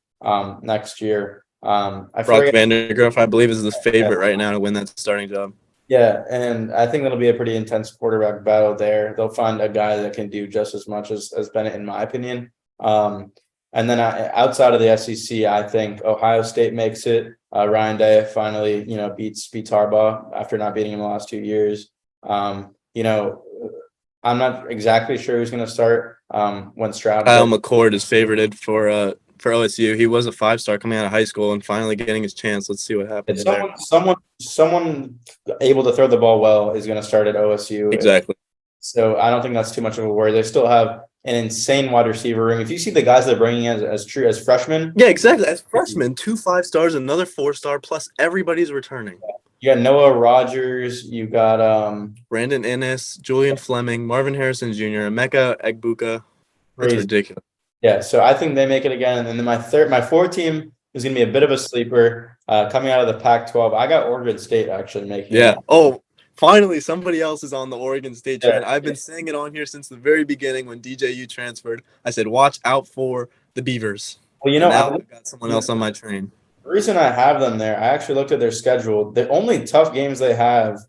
[SPEAKER 1] next year.
[SPEAKER 2] Brock Vandegrift, I believe, is the favorite right now to win that starting job.
[SPEAKER 1] Yeah, and I think that'll be a pretty intense quarterback battle there. They'll find a guy that can do just as much as Bennett, in my opinion. And then outside of the SEC, I think Ohio State makes it. Ryan Day finally, beats Harbaugh after not beating him the last 2 years. I'm not exactly sure who's going to start when Stroud.
[SPEAKER 2] Kyle McCord is favorited for OSU. He was a 5-star coming out of high school and finally getting his chance. Let's see what happens.
[SPEAKER 1] Someone able to throw the ball well is going to start at OSU.
[SPEAKER 2] Exactly.
[SPEAKER 1] So I don't think that's too much of a worry. They still have an insane wide receiver room. If you see the guys they're bringing in as freshmen.
[SPEAKER 2] Yeah, exactly. As freshmen, 2 5-stars, another 4-star, plus everybody's returning.
[SPEAKER 1] You got Noah Rogers. You got
[SPEAKER 2] Brandon Ennis, Julian Fleming, Marvin Harrison Jr., Emeka Egbuka. That's ridiculous.
[SPEAKER 1] Yeah, so I think they make it again. And then my fourth team is going to be a bit of a sleeper coming out of the Pac-12. I got Oregon State actually making it.
[SPEAKER 2] Oh, finally somebody else is on the Oregon State train. I've been saying it on here since the very beginning when DJU transferred. I said, watch out for the Beavers.
[SPEAKER 1] Well,
[SPEAKER 2] now I've got someone else on my train.
[SPEAKER 1] The reason I have them there, I actually looked at their schedule. The only tough games they have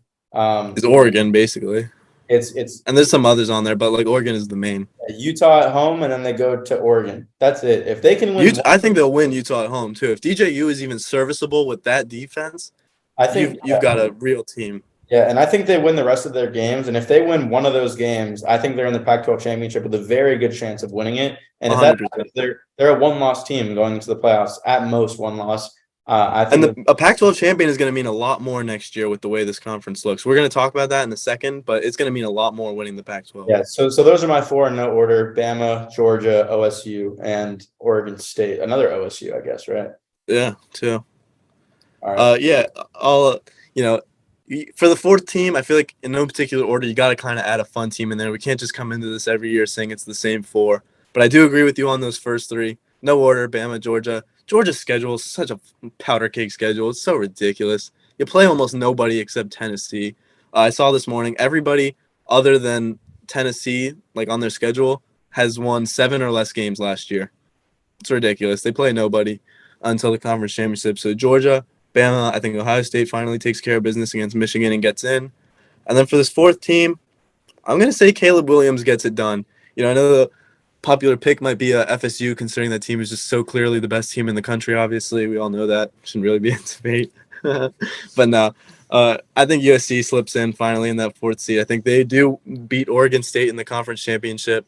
[SPEAKER 2] is Oregon, basically.
[SPEAKER 1] It's
[SPEAKER 2] and there's some others on there, but like Oregon is the main.
[SPEAKER 1] Utah at home, and then they go to Oregon. That's it. If they can win,
[SPEAKER 2] I think they'll win Utah at home too. If DJU is even serviceable with that defense, I think you've got a real team.
[SPEAKER 1] Yeah, and I think they win the rest of their games. And if they win one of those games, I think they're in the Pac-12 championship with a very good chance of winning it. And if that happens, they're a one-loss team going into the playoffs, at most one loss. I think
[SPEAKER 2] a Pac-12 champion is going to mean a lot more next year with the way this conference looks. We're going to talk about that in a second, but it's going to mean a lot more winning the Pac-12.
[SPEAKER 1] Yeah, so those are my four in no order: Bama, Georgia, OSU, and Oregon State. Another OSU, I guess, right?
[SPEAKER 2] Yeah, too.
[SPEAKER 1] All right.
[SPEAKER 2] I'll For the fourth team, I feel like in no particular order, you got to kind of add a fun team in there. We can't just come into this every year saying it's the same four. But I do agree with you on those first three. No order, Bama, Georgia. Georgia's schedule is such a powder cake schedule. It's so ridiculous. You play almost nobody except Tennessee. I saw this morning, everybody other than Tennessee, like on their schedule, has won 7 or less games last year. It's ridiculous. They play nobody until the conference championship. So Georgia, Bama, I think Ohio State finally takes care of business against Michigan and gets in. And then for this fourth team, I'm going to say Caleb Williams gets it done. I know the popular pick might be FSU, considering that team is just so clearly the best team in the country, obviously. We all know that. Shouldn't really be in debate. But no, I think USC slips in finally in that fourth seed. I think they do beat Oregon State in the conference championship.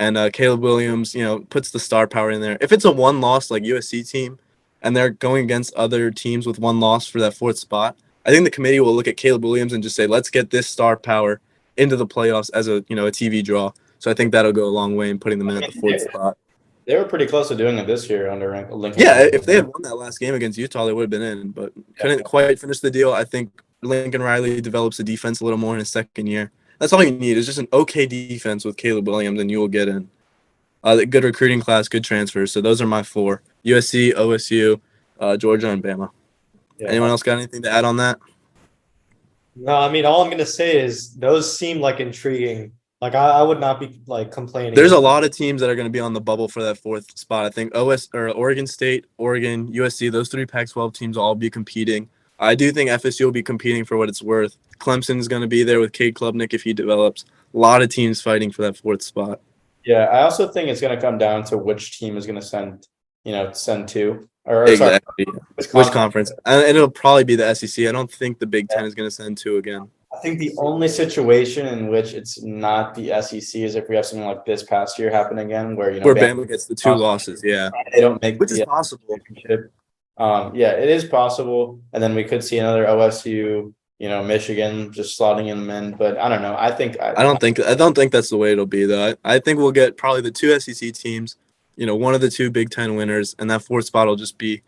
[SPEAKER 2] And Caleb Williams, puts the star power in there. If it's a one-loss like USC team and they're going against other teams with one loss for that fourth spot, I think the committee will look at Caleb Williams and just say, let's get this star power into the playoffs as a TV draw. So I think that'll go a long way in putting them in at the fourth spot.
[SPEAKER 1] They were pretty close to doing it this year under Lincoln.
[SPEAKER 2] Yeah, if they had won that last game against Utah, they would have been in, but couldn't quite finish the deal. I think Lincoln Riley develops the defense a little more in his second year. That's all you need is just an okay defense with Caleb Williams, and you will get in. Good recruiting class, good transfers. So those are my four: USC, OSU, Georgia, and Bama. Yeah. Anyone else got anything to add on that?
[SPEAKER 3] No, I mean, all I'm going to say is those seem like intriguing. Like, I would not be, like, complaining.
[SPEAKER 2] There's a lot of teams that are going to be on the bubble for that fourth spot. I think Oregon State, Oregon, USC, those three Pac-12 teams will all be competing. I do think FSU will be competing for what it's worth. Clemson is going to be there with Cade Klubnik if he develops. A lot of teams fighting for that fourth spot.
[SPEAKER 1] Yeah, I also think it's going to come down to which team is going to send to.
[SPEAKER 2] Exactly. Which conference. And it'll probably be the SEC. I don't think the Big Ten is going to send 2 again.
[SPEAKER 1] I think the only situation in which it's not the SEC is if we have something like this past year happen again, where
[SPEAKER 2] Bama gets the 2 losses. Yeah,
[SPEAKER 1] they don't make
[SPEAKER 2] which is possible.
[SPEAKER 1] Yeah, it is possible, and then we could see another OSU, Michigan just slotting them in. But I don't know. I don't
[SPEAKER 2] think that's the way it'll be though. I think we'll get probably the 2 SEC teams, one of the 2 Big Ten winners, and that fourth spot will just be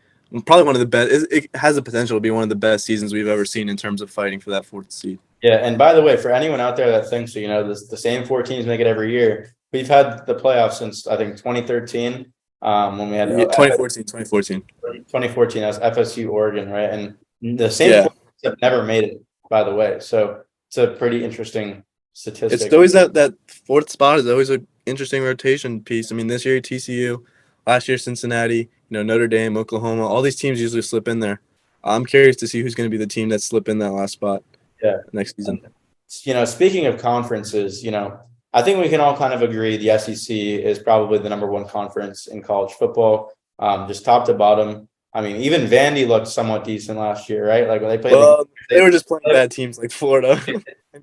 [SPEAKER 2] probably one of the best. It has the potential to be one of the best seasons we've ever seen in terms of fighting for that fourth seed. Yeah,
[SPEAKER 1] and by the way, for anyone out there that thinks the same 4 teams make it every year, we've had the playoffs since I think 2013. When we had
[SPEAKER 2] 2014.
[SPEAKER 1] 2014 as FSU, Oregon, right? And the same teams have never made it, by the way. So it's a pretty interesting statistic.
[SPEAKER 2] It's always that fourth spot is always an interesting rotation piece. I mean, this year TCU, last year Cincinnati, Notre Dame, Oklahoma, all these teams usually slip in there. I'm curious to see who's going to be the team that slip in that last spot. Next season.
[SPEAKER 1] Speaking of conferences, I think we can all kind of agree the SEC is probably the number 1 conference in college football, just top to bottom. I mean, even Vandy looked somewhat decent last year, right? Like when they played,
[SPEAKER 2] they were just playing bad teams like Florida.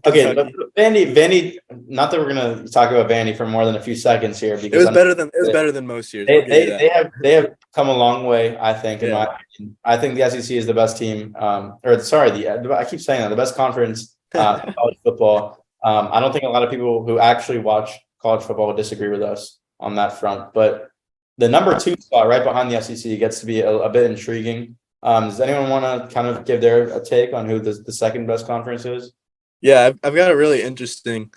[SPEAKER 1] Okay, but Vandy. Not that we're gonna talk about Vandy for more than a few seconds here, because
[SPEAKER 2] it was better than most years.
[SPEAKER 1] They have come a long way, I think. In my opinion, I think the SEC is the best team. I keep saying that, the best conference in college football. I don't think a lot of people who actually watch college football would disagree with us on that front. But the number 2 spot right behind the SEC gets to be a bit intriguing. Does anyone want to kind of give their take on who the second best conference is?
[SPEAKER 2] Yeah, I've got a really interesting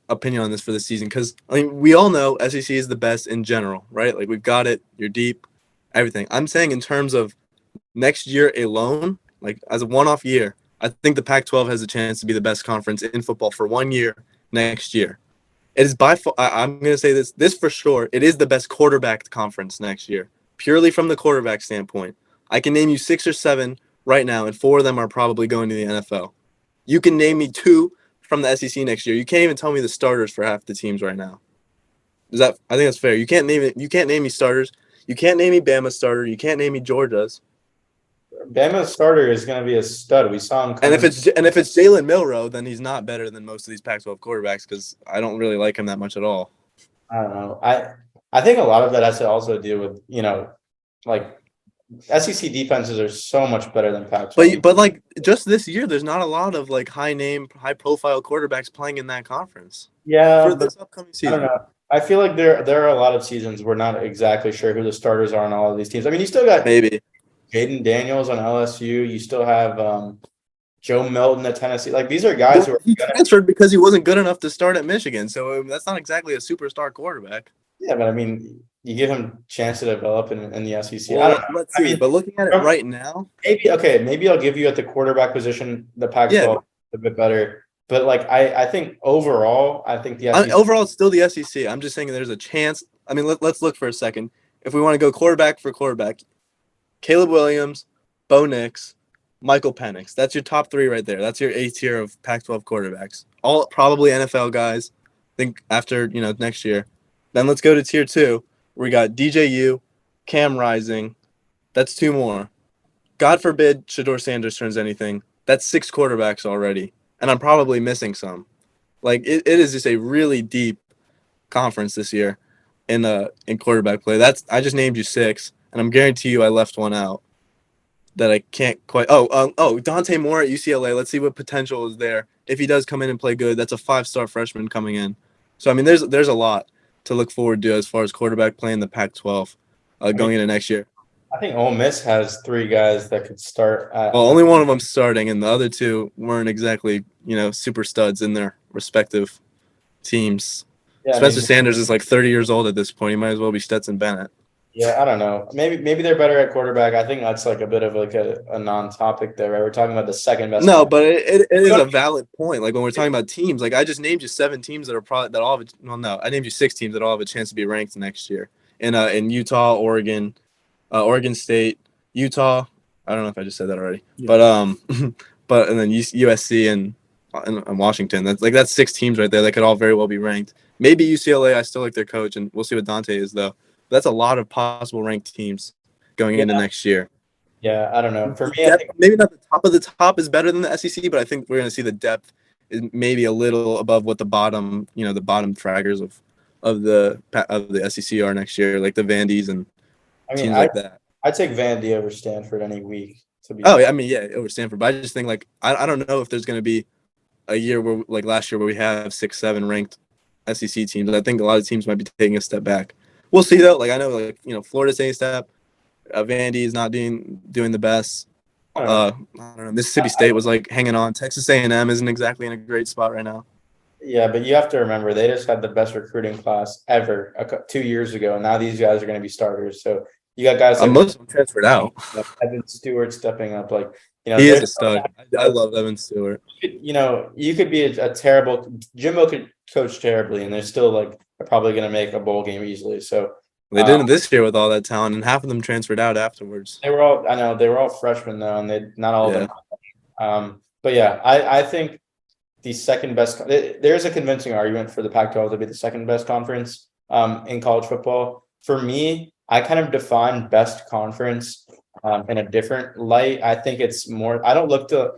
[SPEAKER 2] opinion on this for the season because, we all know SEC is the best in general, right? Like, we've got it. You're deep, everything. I'm saying in terms of next year alone, like as a one-off year, I think the Pac-12 has a chance to be the best conference in football for 1 year next year. It is by far, I'm going to say this for sure, it is the best quarterback conference next year, purely from the quarterback standpoint. I can name you 6 or 7 right now, and 4 of them are probably going to the NFL. You can name me 2 from the SEC next year. You can't even tell me the starters for half the teams right now. I think that's fair. You can't name it. You can't name me starters. You can't name me Bama's starter. You can't name me Georgia's.
[SPEAKER 1] Bama's starter is going to be a stud. We saw him.
[SPEAKER 2] And if it's Jalen Milroe, then he's not better than most of these Pac-12 quarterbacks because I don't really like him that much at all.
[SPEAKER 1] I don't know. I think a lot of that has to also deal with like SEC defenses are so much better than Pac-12.
[SPEAKER 2] But like just this year, there's not a lot of like high profile quarterbacks playing in that conference.
[SPEAKER 1] Yeah,
[SPEAKER 2] for this upcoming season.
[SPEAKER 1] I don't know. I feel like there are a lot of seasons we're not exactly sure who the starters are on all of these teams. I mean, you still got
[SPEAKER 2] maybe
[SPEAKER 1] Jaden Daniels on LSU. You still have Joe Milton at Tennessee. Like these are guys who are
[SPEAKER 2] He
[SPEAKER 1] gonna,
[SPEAKER 2] transferred because he wasn't good enough to start at Michigan, so that's not exactly a superstar quarterback.
[SPEAKER 1] yeah, but I mean, you give him a chance to develop in the SEC. I
[SPEAKER 2] Well,
[SPEAKER 1] don't know.
[SPEAKER 2] let's
[SPEAKER 1] I
[SPEAKER 2] see.
[SPEAKER 1] mean,
[SPEAKER 2] But looking at it
[SPEAKER 1] from-
[SPEAKER 2] right now,
[SPEAKER 1] maybe I'll give you at the quarterback position the Pac-12
[SPEAKER 2] Yeah.
[SPEAKER 1] a bit better. But like I think overall, I think the SEC.
[SPEAKER 2] overall, it's still the SEC. I'm just saying there's a chance. I mean, let's look for a second. If we want to go quarterback for quarterback, Caleb Williams, Bo Nix, Michael Penix. That's your top three right there. That's your A tier of Pac-12 quarterbacks. All probably NFL guys. I think after next year. Then let's go to tier 2. We got DJU, Cam Rising. That's 2 more. God forbid Shador Sanders turns anything. That's 6 quarterbacks already, and I'm probably missing some. Like it is just a really deep conference this year in quarterback play. I just named you 6, and I'm guarantee you I left one out that I can't quite. Dante Moore at UCLA. Let's see what potential is there. If he does come in and play good, that's a 5-star freshman coming in. So I mean, there's a lot to look forward to as far as quarterback play in the Pac-12 going into next year.
[SPEAKER 1] I think Ole Miss has 3 guys that could start.
[SPEAKER 2] Well, only one of them starting, and the other 2 weren't exactly super studs in their respective teams.
[SPEAKER 1] Yeah, I
[SPEAKER 2] Spencer
[SPEAKER 1] mean,
[SPEAKER 2] Sanders is like 30 years old at this point. He might as well be Stetson Bennett.
[SPEAKER 1] yeah, I don't know. Maybe they're better at quarterback. I think that's like a bit of like a non-topic there, right? We're talking about the second best.
[SPEAKER 2] No, but it is a valid point. Like when we're talking about teams, like I just named you 7 teams that are probably that all have. Well, no, I named you 6 teams that all have a chance to be ranked next year. In Utah, Oregon, Oregon State, Utah. I don't know if I just said that already, but and then USC and Washington. That's 6 teams right there that could all very well be ranked. Maybe UCLA. I still like their coach, and we'll see what Dante is though. That's a lot of possible ranked teams going into next year.
[SPEAKER 1] Yeah, I don't know. For me, I think
[SPEAKER 2] Maybe not the top of the top is better than the SEC, but I think we're going to see the depth is maybe a little above what the bottom fraggers of the SEC are next year, like the Vandy's and teams like that.
[SPEAKER 1] I'd take Vandy over Stanford any week.
[SPEAKER 2] Over Stanford. But I just think I don't know if there's going to be a year where like last year where we have 6, 7 ranked SEC teams. I think a lot of teams might be taking a step back. We'll see though. Like I know, Florida's taking a step. Vandy is not doing the best. I don't know. Mississippi State was hanging on. Texas A&M isn't exactly in a great spot right now.
[SPEAKER 1] Yeah, but you have to remember they just had the best recruiting class ever 2 years ago, and now these guys are going to be starters. So you got guys like
[SPEAKER 2] Most of them transferred out.
[SPEAKER 1] Evan Stewart stepping up,
[SPEAKER 2] He is a stud. I love Evan Stewart.
[SPEAKER 1] You could be a terrible Jimbo could coach terribly, and they're still probably going to make a bowl game easily. So
[SPEAKER 2] they didn't this year with all that talent, and half of them transferred out afterwards.
[SPEAKER 1] they were all freshmen though, and they not all of them. But yeah, I think the second best. There's a convincing argument for the Pac-12 to be the second best conference in college football. For me, I kind of define best conference in a different light. I think it's more. I don't look to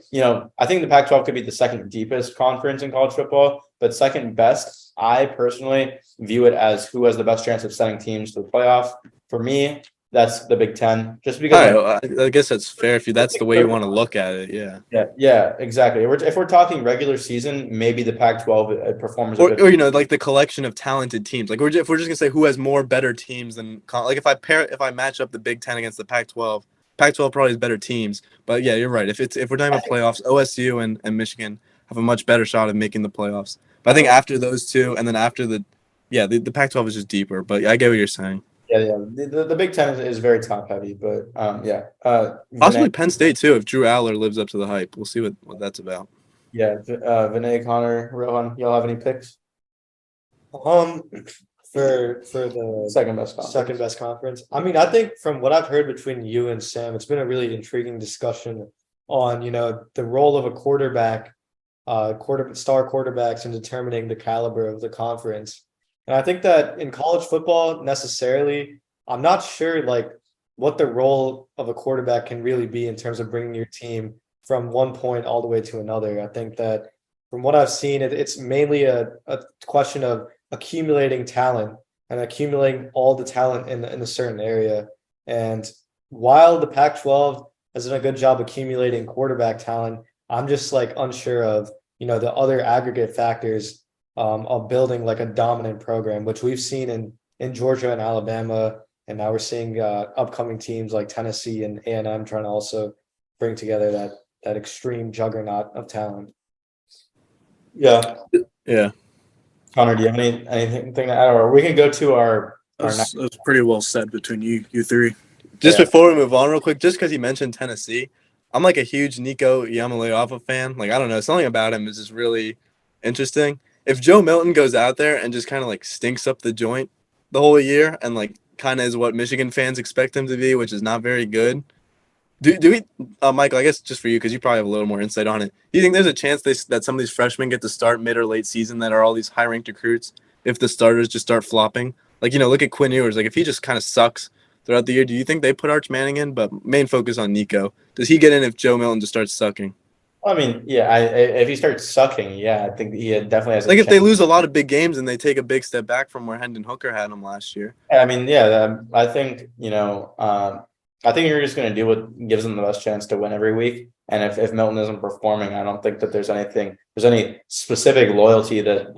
[SPEAKER 1] I think the Pac-12 could be the second deepest conference in college football, but second best. I personally view it as who has the best chance of sending teams to the playoff. For me, that's the Big Ten. Just because
[SPEAKER 2] I guess that's fair if that's the way you want to look at it.
[SPEAKER 1] Yeah, exactly. If we're talking regular season, maybe the Pac-12 performs.
[SPEAKER 2] Or the collection of talented teams. Like if we're just gonna say who has more better teams than if I match up the Big Ten against the Pac-12, Pac-12 probably has better teams. But yeah, you're right. If we're talking about playoffs, OSU and Michigan have a much better shot of making the playoffs. But I think after those two, and then after the Pac-12 is just deeper. But I get what you're saying.
[SPEAKER 1] Yeah. The Big Ten is very top heavy, but
[SPEAKER 2] possibly Penn State too. If Drew Aller lives up to the hype, we'll see what that's about.
[SPEAKER 1] Yeah, Vinay, Connor, Rohan, y'all have any picks?
[SPEAKER 3] For the
[SPEAKER 1] Second best conference.
[SPEAKER 3] I mean, I think from what I've heard between you and Sam, it's been a really intriguing discussion on the role of a quarterback, star quarterbacks in determining the caliber of the conference. And I think that in college football, necessarily, I'm not sure what the role of a quarterback can really be in terms of bringing your team from one point all the way to another. I think that from what I've seen, it's mainly a question of accumulating talent and accumulating all the talent in a certain area. And while the Pac-12 has done a good job accumulating quarterback talent, I'm just unsure of the other aggregate factors of building a dominant program, which we've seen in Georgia and Alabama, and now we're seeing upcoming teams like Tennessee and A&M trying to also bring together that extreme juggernaut of talent.
[SPEAKER 1] Yeah.
[SPEAKER 2] Yeah.
[SPEAKER 1] Connor, do you have anything to add? Or we can go to our next.
[SPEAKER 5] That's pretty well said between you three.
[SPEAKER 2] Just
[SPEAKER 1] Yeah.
[SPEAKER 2] before we move on real quick, just because you mentioned Tennessee, I'm like a huge Nico Yamaleava fan. Like, I don't know, something about him is just really interesting. If Joe Milton goes out there and just kind of like stinks up the joint the whole year and like kind of is what Michigan fans expect him to be, which is not very good. Do we, Michael, I guess just for you, because you probably have a little more insight on it. Do you think there's a chance that some of these freshmen get to start mid or late season that are all these high-ranked recruits if the starters just start flopping? Like, look at Quinn Ewers. Like, if he just kind of sucks throughout the year, do you think they put Arch Manning in? But main focus on Nico. Does he get in if Joe Milton just starts sucking?
[SPEAKER 1] I mean, yeah, if he starts sucking, yeah, I think he definitely has.
[SPEAKER 2] Like, if they lose a lot of big games and they take a big step back from where Hendon Hooker had him last year.
[SPEAKER 1] I mean, yeah, I think I think you're just going to do what gives them the best chance to win every week. And if Milton isn't performing, I don't think that there's any specific loyalty that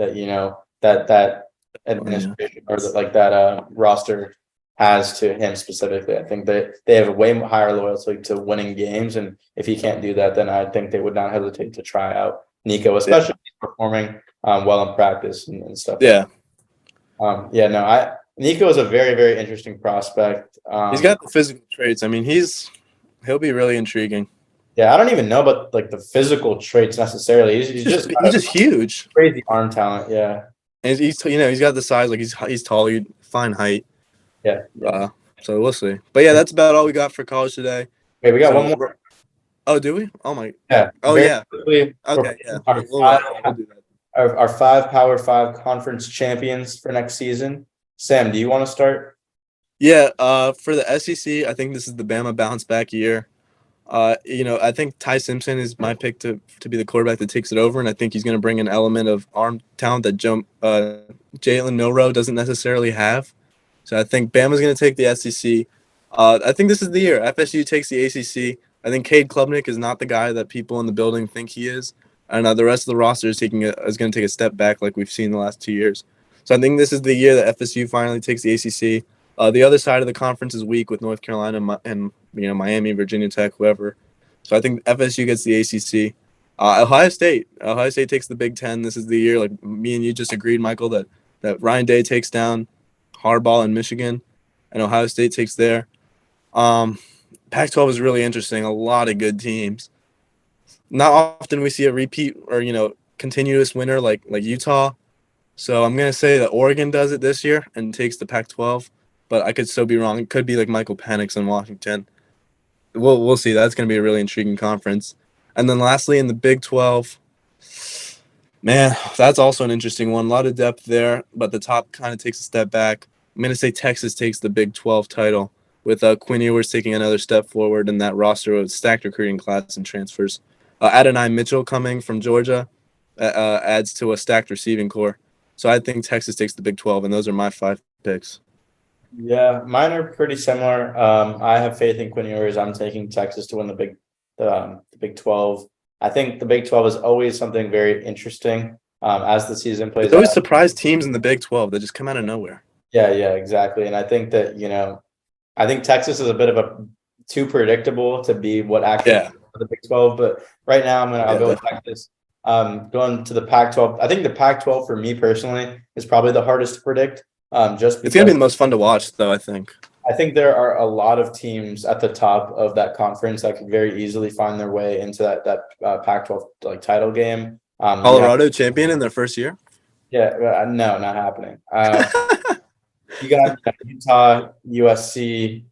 [SPEAKER 1] administration or that roster has to him specifically. I think that they have a way higher loyalty to winning games, and if he can't do that, then I think they would not hesitate to try out Nico, especially if he's performing well in practice and stuff.
[SPEAKER 2] Yeah.
[SPEAKER 1] Nico is a very, very interesting prospect.
[SPEAKER 2] He's got the physical traits. I mean, he'll be really intriguing.
[SPEAKER 1] Yeah, I don't even know about like the physical traits necessarily. He's just
[SPEAKER 2] huge,
[SPEAKER 1] crazy arm talent. Yeah,
[SPEAKER 2] and he's got the size. Like he's tall, fine height.
[SPEAKER 1] Yeah.
[SPEAKER 2] So we'll see. But yeah, that's about all we got for college today.
[SPEAKER 1] Wait, we got one more.
[SPEAKER 2] Oh, do we? Oh my.
[SPEAKER 1] Yeah.
[SPEAKER 2] Oh yeah.
[SPEAKER 1] Quickly,
[SPEAKER 2] Okay. Yeah.
[SPEAKER 1] We'll do that. Our 5 Power 5 conference champions for next season. Sam, do you want to start?
[SPEAKER 2] Yeah. For the SEC, I think this is the Bama bounce back year. I think Ty Simpson is my pick to be the quarterback that takes it over, and I think he's going to bring an element of arm talent that Jalen Milroe doesn't necessarily have. So I think Bama's going to take the SEC. I think this is the year FSU takes the ACC. I think Cade Klubnik is not the guy that people in the building think he is, and the rest of the roster is going to take a step back like we've seen the last 2 years. So I think this is the year that FSU finally takes the ACC. The other side of the conference is weak with North Carolina and Miami, Virginia Tech, whoever. So I think FSU gets the ACC. Ohio State takes the Big Ten. This is the year, like me and you just agreed, Michael, that Ryan Day takes down Harbaugh in Michigan, and Ohio State takes there. Pac-12 is really interesting. A lot of good teams. Not often we see a repeat or continuous winner like Utah. So I'm gonna say that Oregon does it this year and takes the Pac-12, but I could still be wrong. It could be like Michael Penix in Washington. We'll see. That's gonna be a really intriguing conference. And then lastly, in the Big 12, man, that's also an interesting one. A lot of depth there, but the top kind of takes a step back. I'm gonna say Texas takes the Big 12 title with Quinn Ewers taking another step forward in that roster of stacked recruiting class and transfers. Adonai Mitchell coming from Georgia adds to a stacked receiving core. So I think Texas takes the Big 12, and those are my 5 picks.
[SPEAKER 1] Yeah, mine are pretty similar. I have faith in Quinn Ewers. I'm taking Texas to win the Big 12. I think the Big 12 is always something very interesting as the season plays out.
[SPEAKER 2] There's always surprise teams in the Big 12 that just come out of nowhere.
[SPEAKER 1] Yeah, exactly. And I think that, I think Texas is a bit of a too predictable to be what actually for the Big 12. But right now I'll go with Texas. Going to the Pac-12. I think the Pac-12 for me personally is probably the hardest to predict. Just because
[SPEAKER 2] it's gonna be the most fun to watch, though. I think
[SPEAKER 1] there are a lot of teams at the top of that conference that could very easily find their way into that Pac-12 title game.
[SPEAKER 2] Colorado champion in their first year.
[SPEAKER 1] Yeah, no, not happening. You got Utah, USC.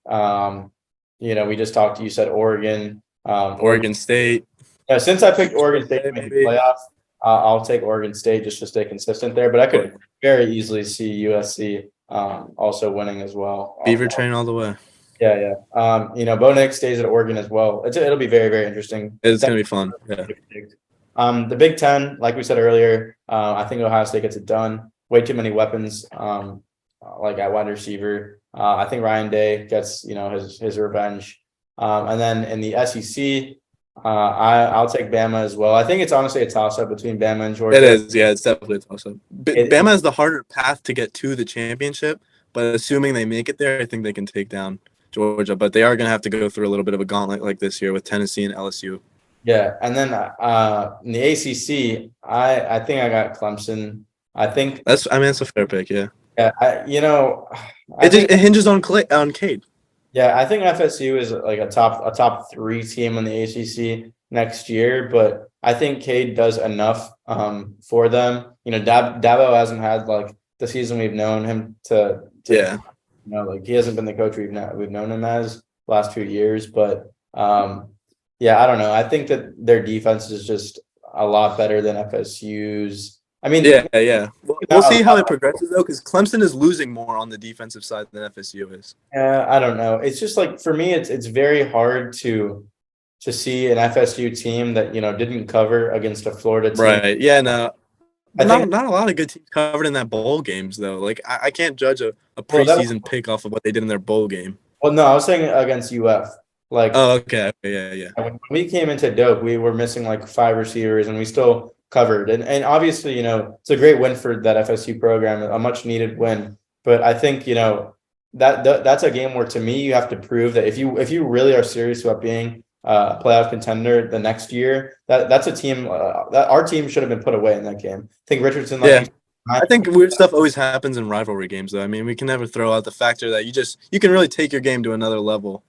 [SPEAKER 1] We just talked. You said Oregon,
[SPEAKER 2] Oregon State.
[SPEAKER 1] Since I picked Oregon State to make the playoffs, I'll take Oregon State just to stay consistent there. But I could very easily see USC also winning as well.
[SPEAKER 2] Beaver train all the way.
[SPEAKER 1] Yeah. Bo Nix stays at Oregon as well. It'll be very, very interesting.
[SPEAKER 2] It's going to be fun. Yeah.
[SPEAKER 1] The Big Ten, like we said earlier, I think Ohio State gets it done. Way too many weapons, like at wide receiver. I think Ryan Day gets his revenge. And then in the SEC. I'll take Bama as well. I think it's honestly a toss-up between Bama and Georgia.
[SPEAKER 2] It is, yeah, it's definitely a toss-up. Bama has the harder path to get to the championship, but assuming they make it there, I think they can take down Georgia. But they are going to have to go through a little bit of a gauntlet like this year with Tennessee and LSU.
[SPEAKER 1] Yeah, and then in the ACC, I think I got Clemson. I think
[SPEAKER 2] That's a fair pick. Yeah.
[SPEAKER 1] yeah, I think
[SPEAKER 2] It hinges on Cade.
[SPEAKER 1] yeah, I think FSU is like a top three team in the ACC next year, but I think Cade does enough for them. You know, Dabo hasn't had like the season we've known him to
[SPEAKER 2] Yeah.
[SPEAKER 1] like he hasn't been the coach we've known him as last few years, but yeah, I don't know. I think that their defense is just a lot better than FSU's. I mean,
[SPEAKER 2] Yeah. We'll see how it progresses though, because Clemson is losing more on the defensive side than FSU is.
[SPEAKER 1] I don't know. It's just like for me, it's very hard to see an FSU team that didn't cover against a Florida team.
[SPEAKER 2] Right. Yeah. No.
[SPEAKER 1] I think
[SPEAKER 2] Not a lot of good teams covered in that bowl games though. Like I can't judge a preseason pick off of what they did in their bowl game.
[SPEAKER 1] well, no, I was saying against UF. Like
[SPEAKER 2] Oh, okay. Yeah.
[SPEAKER 1] when we came into Doak, we were missing like 5 receivers, and we still covered. And obviously, it's a great win for that FSU program, a much needed win. But I think that's a game where, to me, you have to prove that if you really are serious about being a playoff contender the next year, that's a team that our team should have been put away in that game. I think Richardson.
[SPEAKER 2] I think weird stuff always happens in rivalry games, though. I mean, we can never throw out the factor that you can really take your game to another level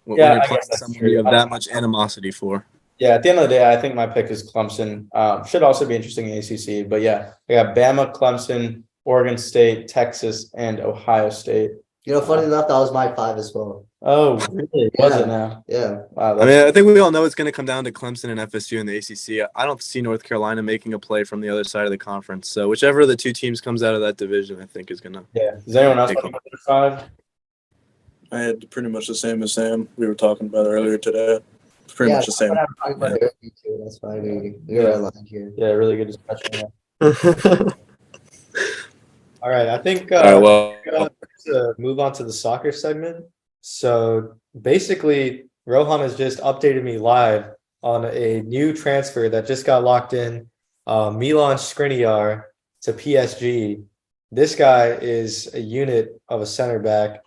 [SPEAKER 2] when you're playing someone you have that much animosity for.
[SPEAKER 1] Yeah, at the end of the day, I think my pick is Clemson. Should also be interesting in ACC, but yeah, I got Bama, Clemson, Oregon State, Texas, and Ohio State.
[SPEAKER 4] Funny enough, that was my 5 as well.
[SPEAKER 1] Oh, really? Was it now?
[SPEAKER 4] Yeah.
[SPEAKER 1] Wow.
[SPEAKER 2] I mean, I think we all know it's going to come down to Clemson and FSU in the ACC. I don't see North Carolina making a play from the other side of the conference. So whichever of the two teams comes out of that division, I think is going to.
[SPEAKER 1] Yeah. Does anyone else want to put 5?
[SPEAKER 5] I had pretty much the same as Sam. We were talking about earlier today. It's pretty much the same.
[SPEAKER 4] That's fine. We're aligned here.
[SPEAKER 1] Yeah, really good discussion.
[SPEAKER 3] All right, I think to move on to the soccer segment. So basically, Rohan has just updated me live on a new transfer that just got locked in, Milan Skriniar to PSG. This guy is a unit of a center back.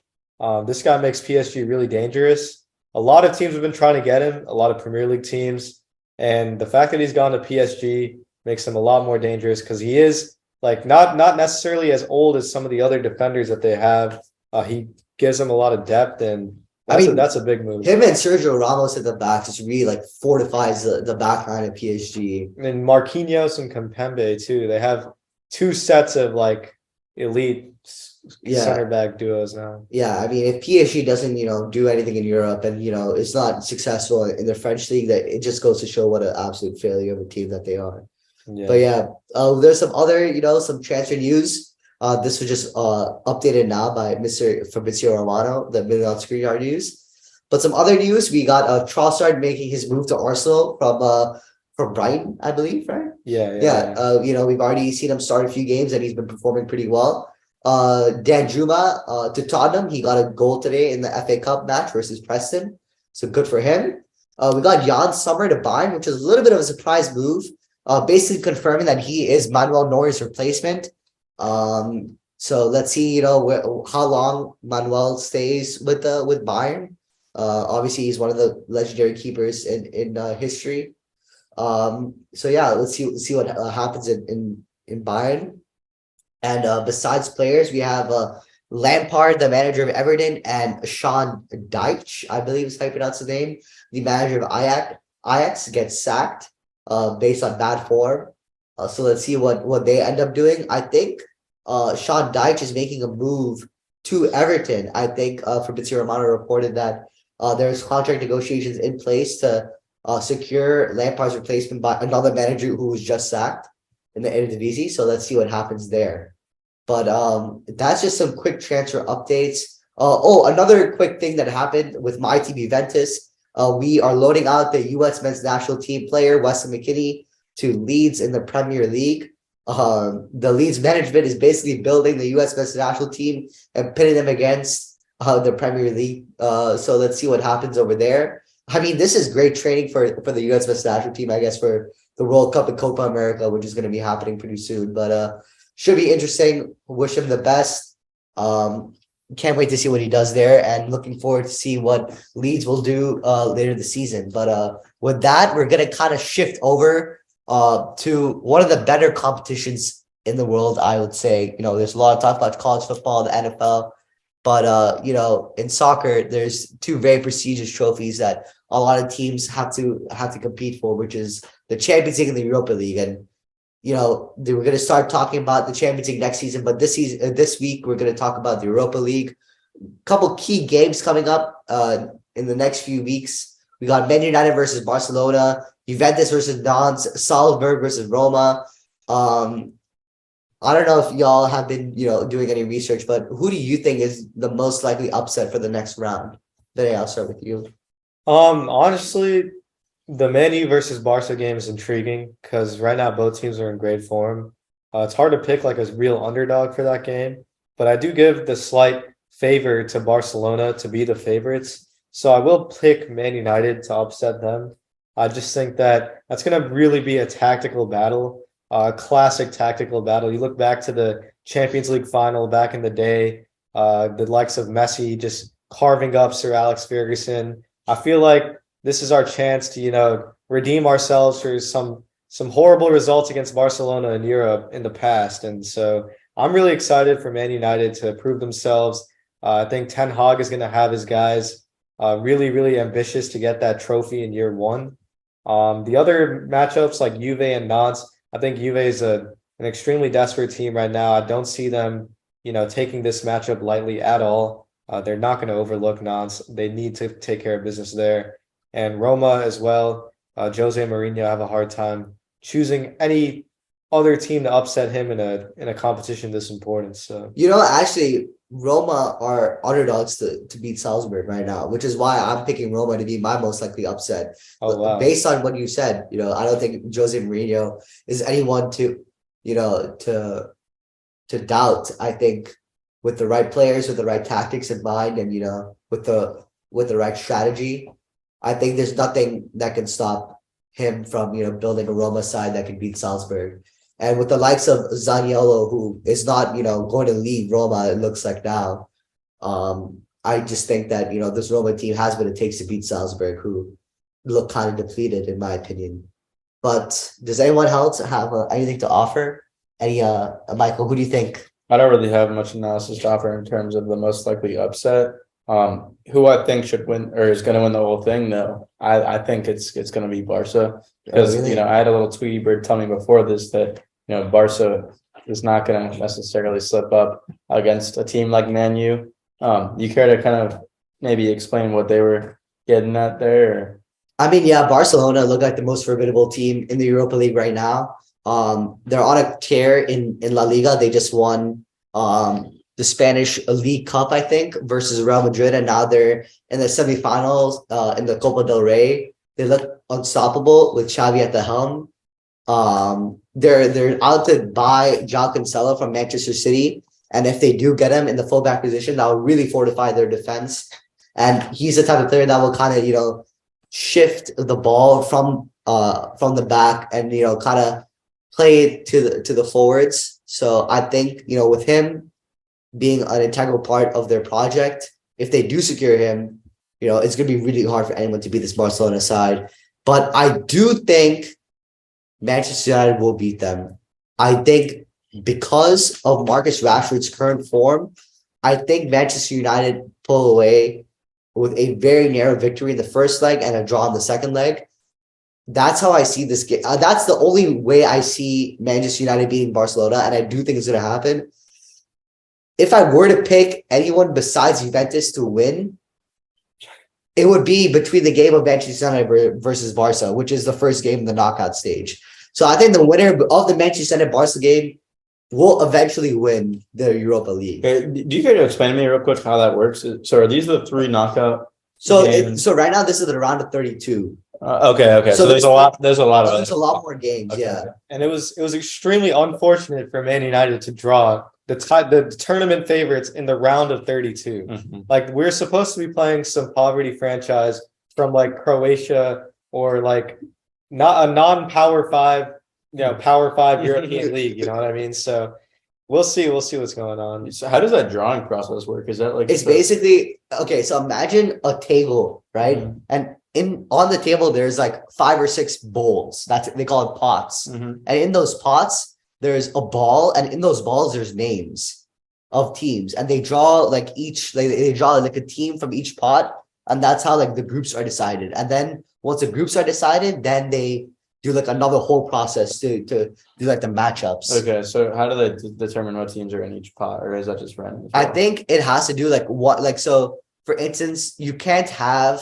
[SPEAKER 3] This guy makes PSG really dangerous. A lot of teams have been trying to get him, a lot of Premier League teams. And the fact that he's gone to PSG makes him a lot more dangerous because he is like not necessarily as old as some of the other defenders that they have. He gives them a lot of depth, and that's a big move.
[SPEAKER 4] Him and Sergio Ramos at the back just really like fortifies the back line of PSG.
[SPEAKER 3] And Marquinhos and Kimpembe too. They have 2 sets of like elite center back duos now.
[SPEAKER 4] Yeah, I mean, if PSG doesn't, do anything in Europe and, it's not successful in the French league, that it just goes to show what an absolute failure of a team that they are.
[SPEAKER 3] Yeah.
[SPEAKER 4] But yeah, there's some other, some transfer news. This was just updated now by Fabrizio Romano, the Milan Skriniar news. But some other news, we got Trossard making his move to Arsenal from Brighton, I believe, right?
[SPEAKER 3] Yeah.
[SPEAKER 4] We've already seen him start a few games and he's been performing pretty well. Dan Juma to Tottenham. He got a goal today in the FA Cup match versus Preston. So good for him. We got Jan Sommer to Bayern, which is a little bit of a surprise move. Basically confirming that he is Manuel Neuer's replacement. So let's see, how long Manuel stays with Bayern. Obviously, he's one of the legendary keepers in history. So yeah, let's see what happens in Bayern. And besides players, we have Lampard, the manager of Everton, and Sean Dyche, I believe is how you pronounce the name, the manager of Ajax gets sacked based on bad form. So let's see what they end up doing. I think Sean Dyche is making a move to Everton. I think Fabrizio Romano reported that there's contract negotiations in place to secure Lampard's replacement by another manager who was just sacked in the Eredivisie. So let's see what happens there. But that's just some quick transfer updates. Another quick thing that happened with my team, Juventus. We are loading out the U.S. men's national team player, Weston McKennie, to Leeds in the Premier League. The Leeds management is basically building the U.S. men's national team and pitting them against the Premier League. So let's see what happens over there. I mean, this is great training for the U.S. men's national team, I guess, for the World Cup and Copa America, which is going to be happening pretty soon. But should be interesting. Wish him the best. can't wait to see what he does there, and looking forward to see what Leeds will do later this season. But with that, we're gonna kind of shift over to one of the better competitions in the world. I would say, there's a lot of talk about college football, the NFL, but in soccer, there's two very prestigious trophies that a lot of teams have to compete for, which is the Champions League and the Europa League. And we're going to start talking about the Champions League next season, but this week we're going to talk about the Europa League. Couple key games coming up in the next few weeks. We got Man United versus Barcelona, Juventus versus Nantes, Salzburg versus Roma. I don't know if y'all have been doing any research, but who do you think is the most likely upset for the next round? Then I'll start with you.
[SPEAKER 3] Honestly, the Man U versus Barca game is intriguing because right now both teams are in great form. It's hard to pick like a real underdog for that game, but I do give the slight favor to Barcelona to be the favorites. So I will pick Man United to upset them. I just think that that's going to really be a tactical battle, a classic tactical battle. You look back to the Champions League final back in the day, the likes of Messi just carving up Sir Alex Ferguson. I feel like this is our chance to, redeem ourselves for some horrible results against Barcelona in Europe in the past. And so I'm really excited for Man United to prove themselves. I think Ten Hag is going to have his guys really, really ambitious to get that trophy in year one. The other matchups like Juve and Nantes, I think Juve is an extremely desperate team right now. I don't see them, taking this matchup lightly at all. They're not going to overlook Nantes. They need to take care of business there. And Roma as well. Jose Mourinho, have a hard time choosing any other team to upset him in a competition this important. So
[SPEAKER 4] actually, Roma are underdogs to beat Salzburg right now, which is why I'm picking Roma to be my most likely upset.
[SPEAKER 3] Oh, wow.
[SPEAKER 4] Based on what you said, I don't think Jose Mourinho is anyone to doubt. I think with the right players, with the right tactics in mind, and with the right strategy, I think there's nothing that can stop him from building a Roma side that can beat Salzburg. And with the likes of Zaniolo, who is not going to leave Roma, it looks like now. I just think that this Roma team has what it takes to beat Salzburg, who look kind of depleted in my opinion. But does anyone else have anything to offer? Michael, who do you think?
[SPEAKER 1] I don't really have much analysis to offer in terms of the most likely upset. Who I think should win or is going to win the whole thing, though. I think it's going to be Barca because
[SPEAKER 4] really?
[SPEAKER 1] I had a little Tweety bird tell me before this that Barca is not going to necessarily slip up against a team like Man U. You care to kind of maybe explain what they were getting at there? Or?
[SPEAKER 4] I mean, yeah, Barcelona look like the most formidable team in the Europa League right now. They're on a tear in La Liga. They just won the Spanish League Cup, I think, versus Real Madrid, and now they're in the semifinals in the Copa del Rey. They look unstoppable with Xavi at the helm. They're out to buy João Cancelo from Manchester City, and if they do get him in the fullback position, that will really fortify their defense. And he's the type of player that will kind of shift the ball from the back and kind of play it to the forwards. So I think with him being an integral part of their project, if they do secure him, it's going to be really hard for anyone to beat this Barcelona side. But I do think Manchester United will beat them. I think because of Marcus Rashford's current form, I think Manchester United pull away with a very narrow victory in the first leg and a draw in the second leg. That's how I see this game. That's the only way I see Manchester United beating Barcelona, and I do think it's going to happen. If I were to pick anyone besides Juventus to win, it would be between the game of Manchester United versus Barca, which is the first game in the knockout stage. So I think the winner of the Manchester United Barca game will eventually win the Europa League.
[SPEAKER 1] Do you care to explain to me real quick how that works? So are these the three knockout?
[SPEAKER 4] So right now this is the round of 32.
[SPEAKER 1] Okay. So there's a lot. There's a lot of.
[SPEAKER 4] There's a lot more games.
[SPEAKER 1] Okay.
[SPEAKER 4] Yeah.
[SPEAKER 3] And it was extremely unfortunate for Man United to draw the tournament favorites in the round of 32.
[SPEAKER 1] Mm-hmm.
[SPEAKER 3] Like we're supposed to be playing some poverty franchise from like Croatia or like not a non-power five, Power 5 European league. You know what I mean? So we'll see what's going on.
[SPEAKER 1] So how does that drawing process work? Is that like
[SPEAKER 4] It's basically okay. So imagine a table, right?
[SPEAKER 1] Mhm.
[SPEAKER 4] And on the table, there's like 5 or 6 bowls. They call it pots.
[SPEAKER 1] Mhm.
[SPEAKER 4] And in those pots, there's a ball, and in those balls, there's names of teams, and they draw like they draw like a team from each pot, and that's how like the groups are decided. And then once the groups are decided, then they do like another whole process to do like the matchups.
[SPEAKER 1] Okay, so how do they determine what teams are in each pot, or is that just random?
[SPEAKER 4] I think it has to do like what like so. For instance, you can't have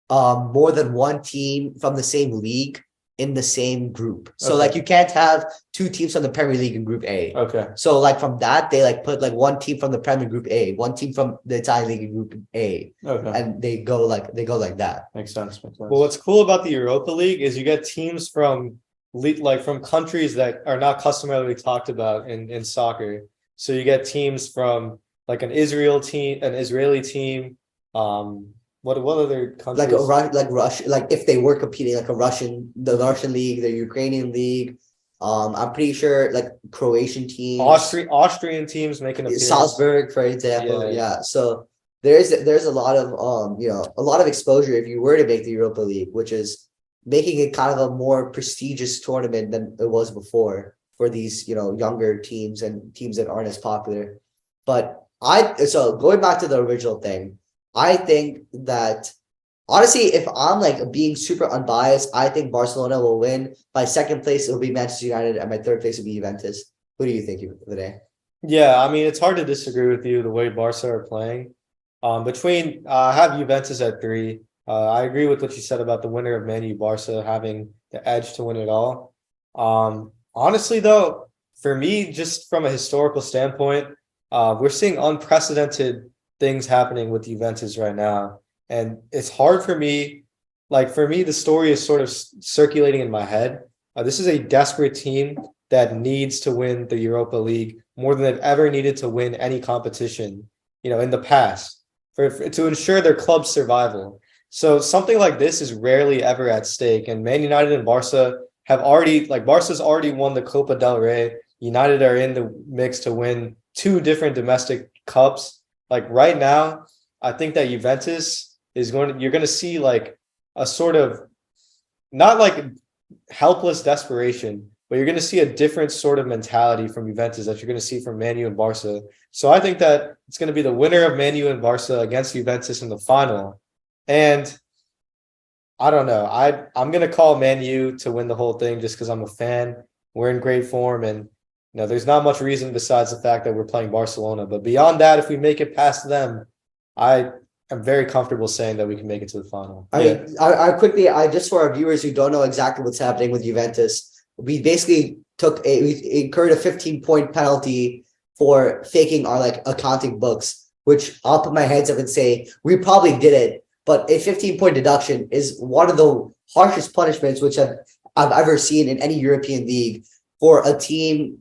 [SPEAKER 4] more than one team from the same league in the same group. So
[SPEAKER 1] Okay.
[SPEAKER 4] like you can't have 2 teams from the Premier League in Group A.
[SPEAKER 1] Okay.
[SPEAKER 4] So like from that they like put like one team from the Premier Group A, one team from the Italian League in Group A,
[SPEAKER 1] Okay.
[SPEAKER 4] and they go like that.
[SPEAKER 1] Makes sense.
[SPEAKER 3] Well, what's cool about the Europa League is you get teams from from countries that are not customarily talked about in soccer. So you get teams from like an Israeli team. What other countries?
[SPEAKER 4] Like Russia, like if they were competing like the Russian league, the Ukrainian league. I'm pretty sure like Croatian teams,
[SPEAKER 3] Austrian teams making a
[SPEAKER 4] Salzburg, for example.
[SPEAKER 3] Yeah.
[SPEAKER 4] Yeah. So there's a lot of a lot of exposure if you were to make the Europa League, which is making it kind of a more prestigious tournament than it was before for these younger teams and teams that aren't as popular. But so going back to the original thing, I think that honestly, if I'm like being super unbiased, I think Barcelona will win. My second place will be Manchester United, and my third place will be Juventus. Who do you think today?
[SPEAKER 3] Yeah, I mean it's hard to disagree with you the way Barca are playing. I have Juventus at 3. I agree with what you said about the winner of Man U Barca having the edge to win it all. Honestly, though, for me, just from a historical standpoint, we're seeing unprecedented things happening with Juventus right now. And it's hard for me. Like, for me, the story is sort of circulating in my head. This is a desperate team that needs to win the Europa League more than they've ever needed to win any competition, in the past to ensure their club's survival. So something like this is rarely ever at stake. And Man United and Barca Barca's already won the Copa del Rey. United are in the mix to win 2 different domestic cups. Like right now, I think that Juventus you're going to see like a sort of, not like helpless desperation, but you're going to see a different sort of mentality from Juventus that you're going to see from Man U and Barca. So I think that it's going to be the winner of Man U and Barca against Juventus in the final. And I don't know. I'm going to call Man U to win the whole thing just because I'm a fan. We're in great form, and there's not much reason besides the fact that we're playing Barcelona. But beyond that, if we make it past them, I am very comfortable saying that we can make it to the final.
[SPEAKER 4] I mean, I quickly, just for our viewers who don't know exactly what's happening with Juventus, we basically we incurred a 15-point penalty for faking our like accounting books, which I'll put my hands up and say we probably did it. But a 15-point deduction is one of the harshest punishments which I've ever seen in any European league for a team,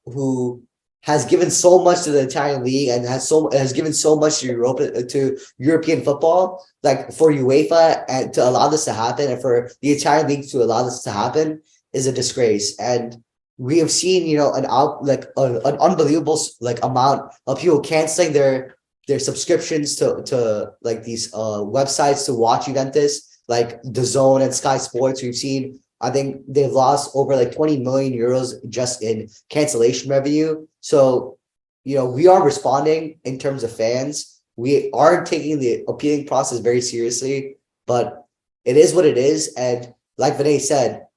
[SPEAKER 4] who has given so much to the Italian league and has given so much to European football. Like for UEFA and to allow this to happen, and for the Italian league to allow this to happen, is a disgrace. And we have seen, an unbelievable amount of people canceling their subscriptions to like these websites to watch Juventus, like DAZN and Sky Sports. We've seen, I think they've lost over like 20 million euros just in cancellation revenue. So, we are responding in terms of fans. We are taking the appealing process very seriously, but it is what it is. And like Vinay said,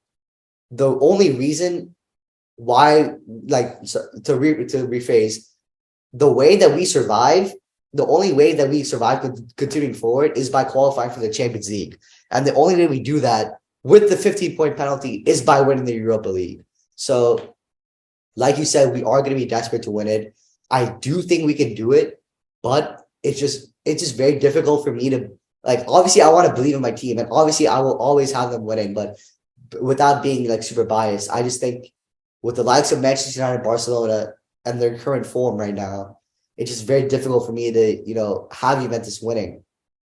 [SPEAKER 4] the only reason why, to rephrase, the way that we survive, the only way that we survive continuing forward is by qualifying for the Champions League. And the only way we do that with the 15-point penalty is by winning the Europa League. So, like you said, we are going to be desperate to win it. I do think we can do it, but it's just very difficult for me to, obviously I want to believe in my team, and obviously I will always have them winning, but without being super biased, I just think with the likes of Manchester United, Barcelona, and their current form right now, it's just very difficult for me to, have Juventus winning.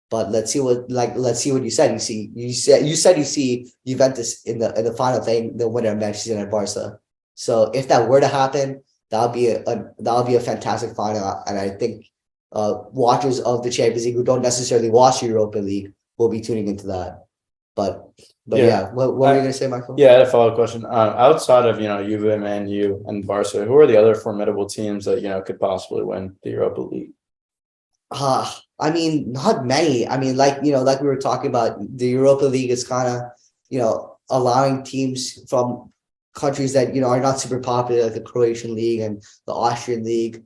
[SPEAKER 4] But let's see what you said. You said you see Juventus in the final thing, the winner of Manchester United, Barca. So if that were to happen, that'll be a fantastic final, and I think watchers of the Champions League who don't necessarily watch the Europa League will be tuning into that. But yeah, what were you gonna say, Michael?
[SPEAKER 1] Yeah, I had a follow-up question. Outside of Juve, Man U, and Barca, who are the other formidable teams that could possibly win the Europa League?
[SPEAKER 4] I mean, not many. I mean, like we were talking about, the Europa League is kind of allowing teams from countries that are not super popular, like the Croatian league and the Austrian league.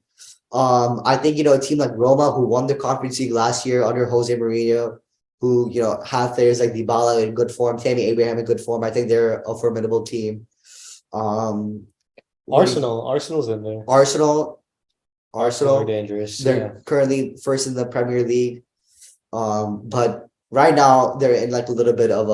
[SPEAKER 4] I think a team like Roma, who won the Conference League last year under Jose Mourinho, who have players like Dybala in good form, Tammy Abraham in good form. I think they're a formidable team.
[SPEAKER 3] Arsenal's in there.
[SPEAKER 4] Arsenal
[SPEAKER 3] Are dangerous.
[SPEAKER 4] They're currently first in the Premier League. But right now they're in like a little bit of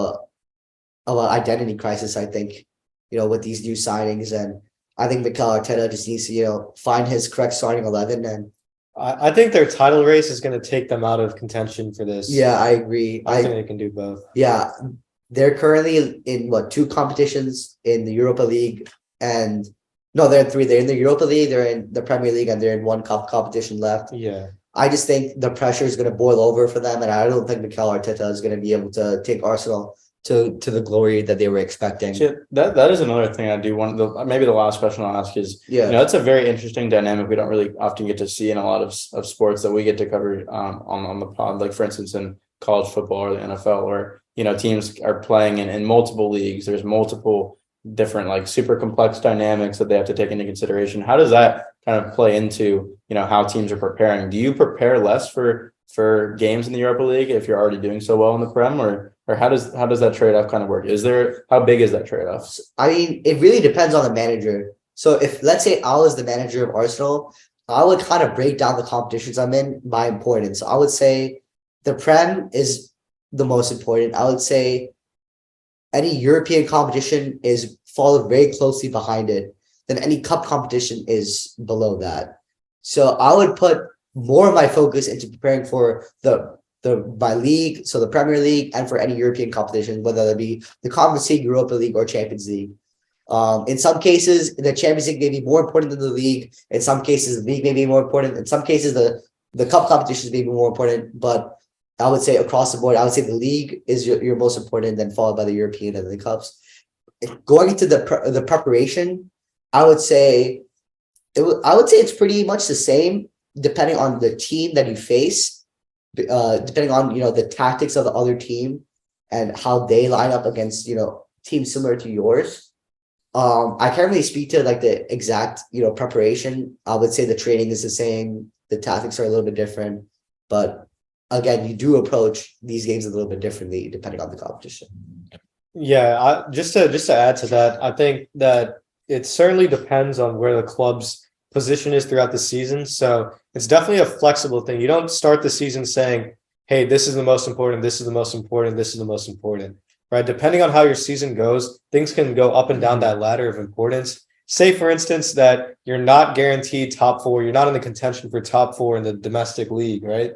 [SPEAKER 4] an identity crisis, I think, with these new signings. And I think Mikel Arteta just needs to, find his correct starting 11. And
[SPEAKER 3] I think their title race is going to take them out of contention for this.
[SPEAKER 4] yeah, I agree.
[SPEAKER 3] I think they can do both.
[SPEAKER 4] Yeah, they're currently in two competitions in the Europa League, and no, they're in three. They're in the Europa League, they're in the Premier League, and they're in one cup competition left.
[SPEAKER 3] Yeah.
[SPEAKER 4] I just think the pressure is going to boil over for them, and I don't think Mikel Arteta is going to be able to take Arsenal to the glory that they were expecting.
[SPEAKER 1] That is another thing I do want. Maybe the last question I'll ask is, it's a very interesting dynamic we don't really often get to see in a lot of sports that we get to cover on the pod. Like for instance, in college football or the NFL, where teams are playing in multiple leagues. There's multiple different like super complex dynamics that they have to take into consideration. How does that kind of play into how teams are preparing? Do you prepare less for games in the Europa League if you're already doing so well in the Prem, or how does that trade-off kind of work? How big is that trade-off?
[SPEAKER 4] I mean, it really depends on the manager. So if, let's say, I was the manager of Arsenal, I would kind of break down the competitions I'm in by importance. So I would say the Prem is the most important. I would say any European competition is followed very closely behind it. Then any cup competition is below that. So I would put more of my focus into preparing for my league, so the Premier League, and for any European competition, whether that be the Conference League, Europa League, or Champions League. In some cases, the Champions League may be more important than the league. In some cases, the league may be more important. In some cases, the cup competitions may be more important. But I would say across the board, I would say the league is your most important, then followed by the European and the cups. Going into the preparation, I would say it's pretty much the same, depending on the team that you face, depending on the tactics of the other team and how they line up against teams similar to yours. I can't really speak to like the exact preparation. I would say the training is the same, the tactics are a little bit different, but again, you do approach these games a little bit differently depending on the competition.
[SPEAKER 3] Yeah, just to add to that, I think that it certainly depends on where the club's position is throughout the season. So it's definitely a flexible thing. You don't start the season saying, hey, this is the most important, this is the most important, this is the most important, right? Depending on how your season goes, things can go up and down that ladder of importance. Say, for instance, that you're not guaranteed top four, you're not in the contention for top four in the domestic league, right?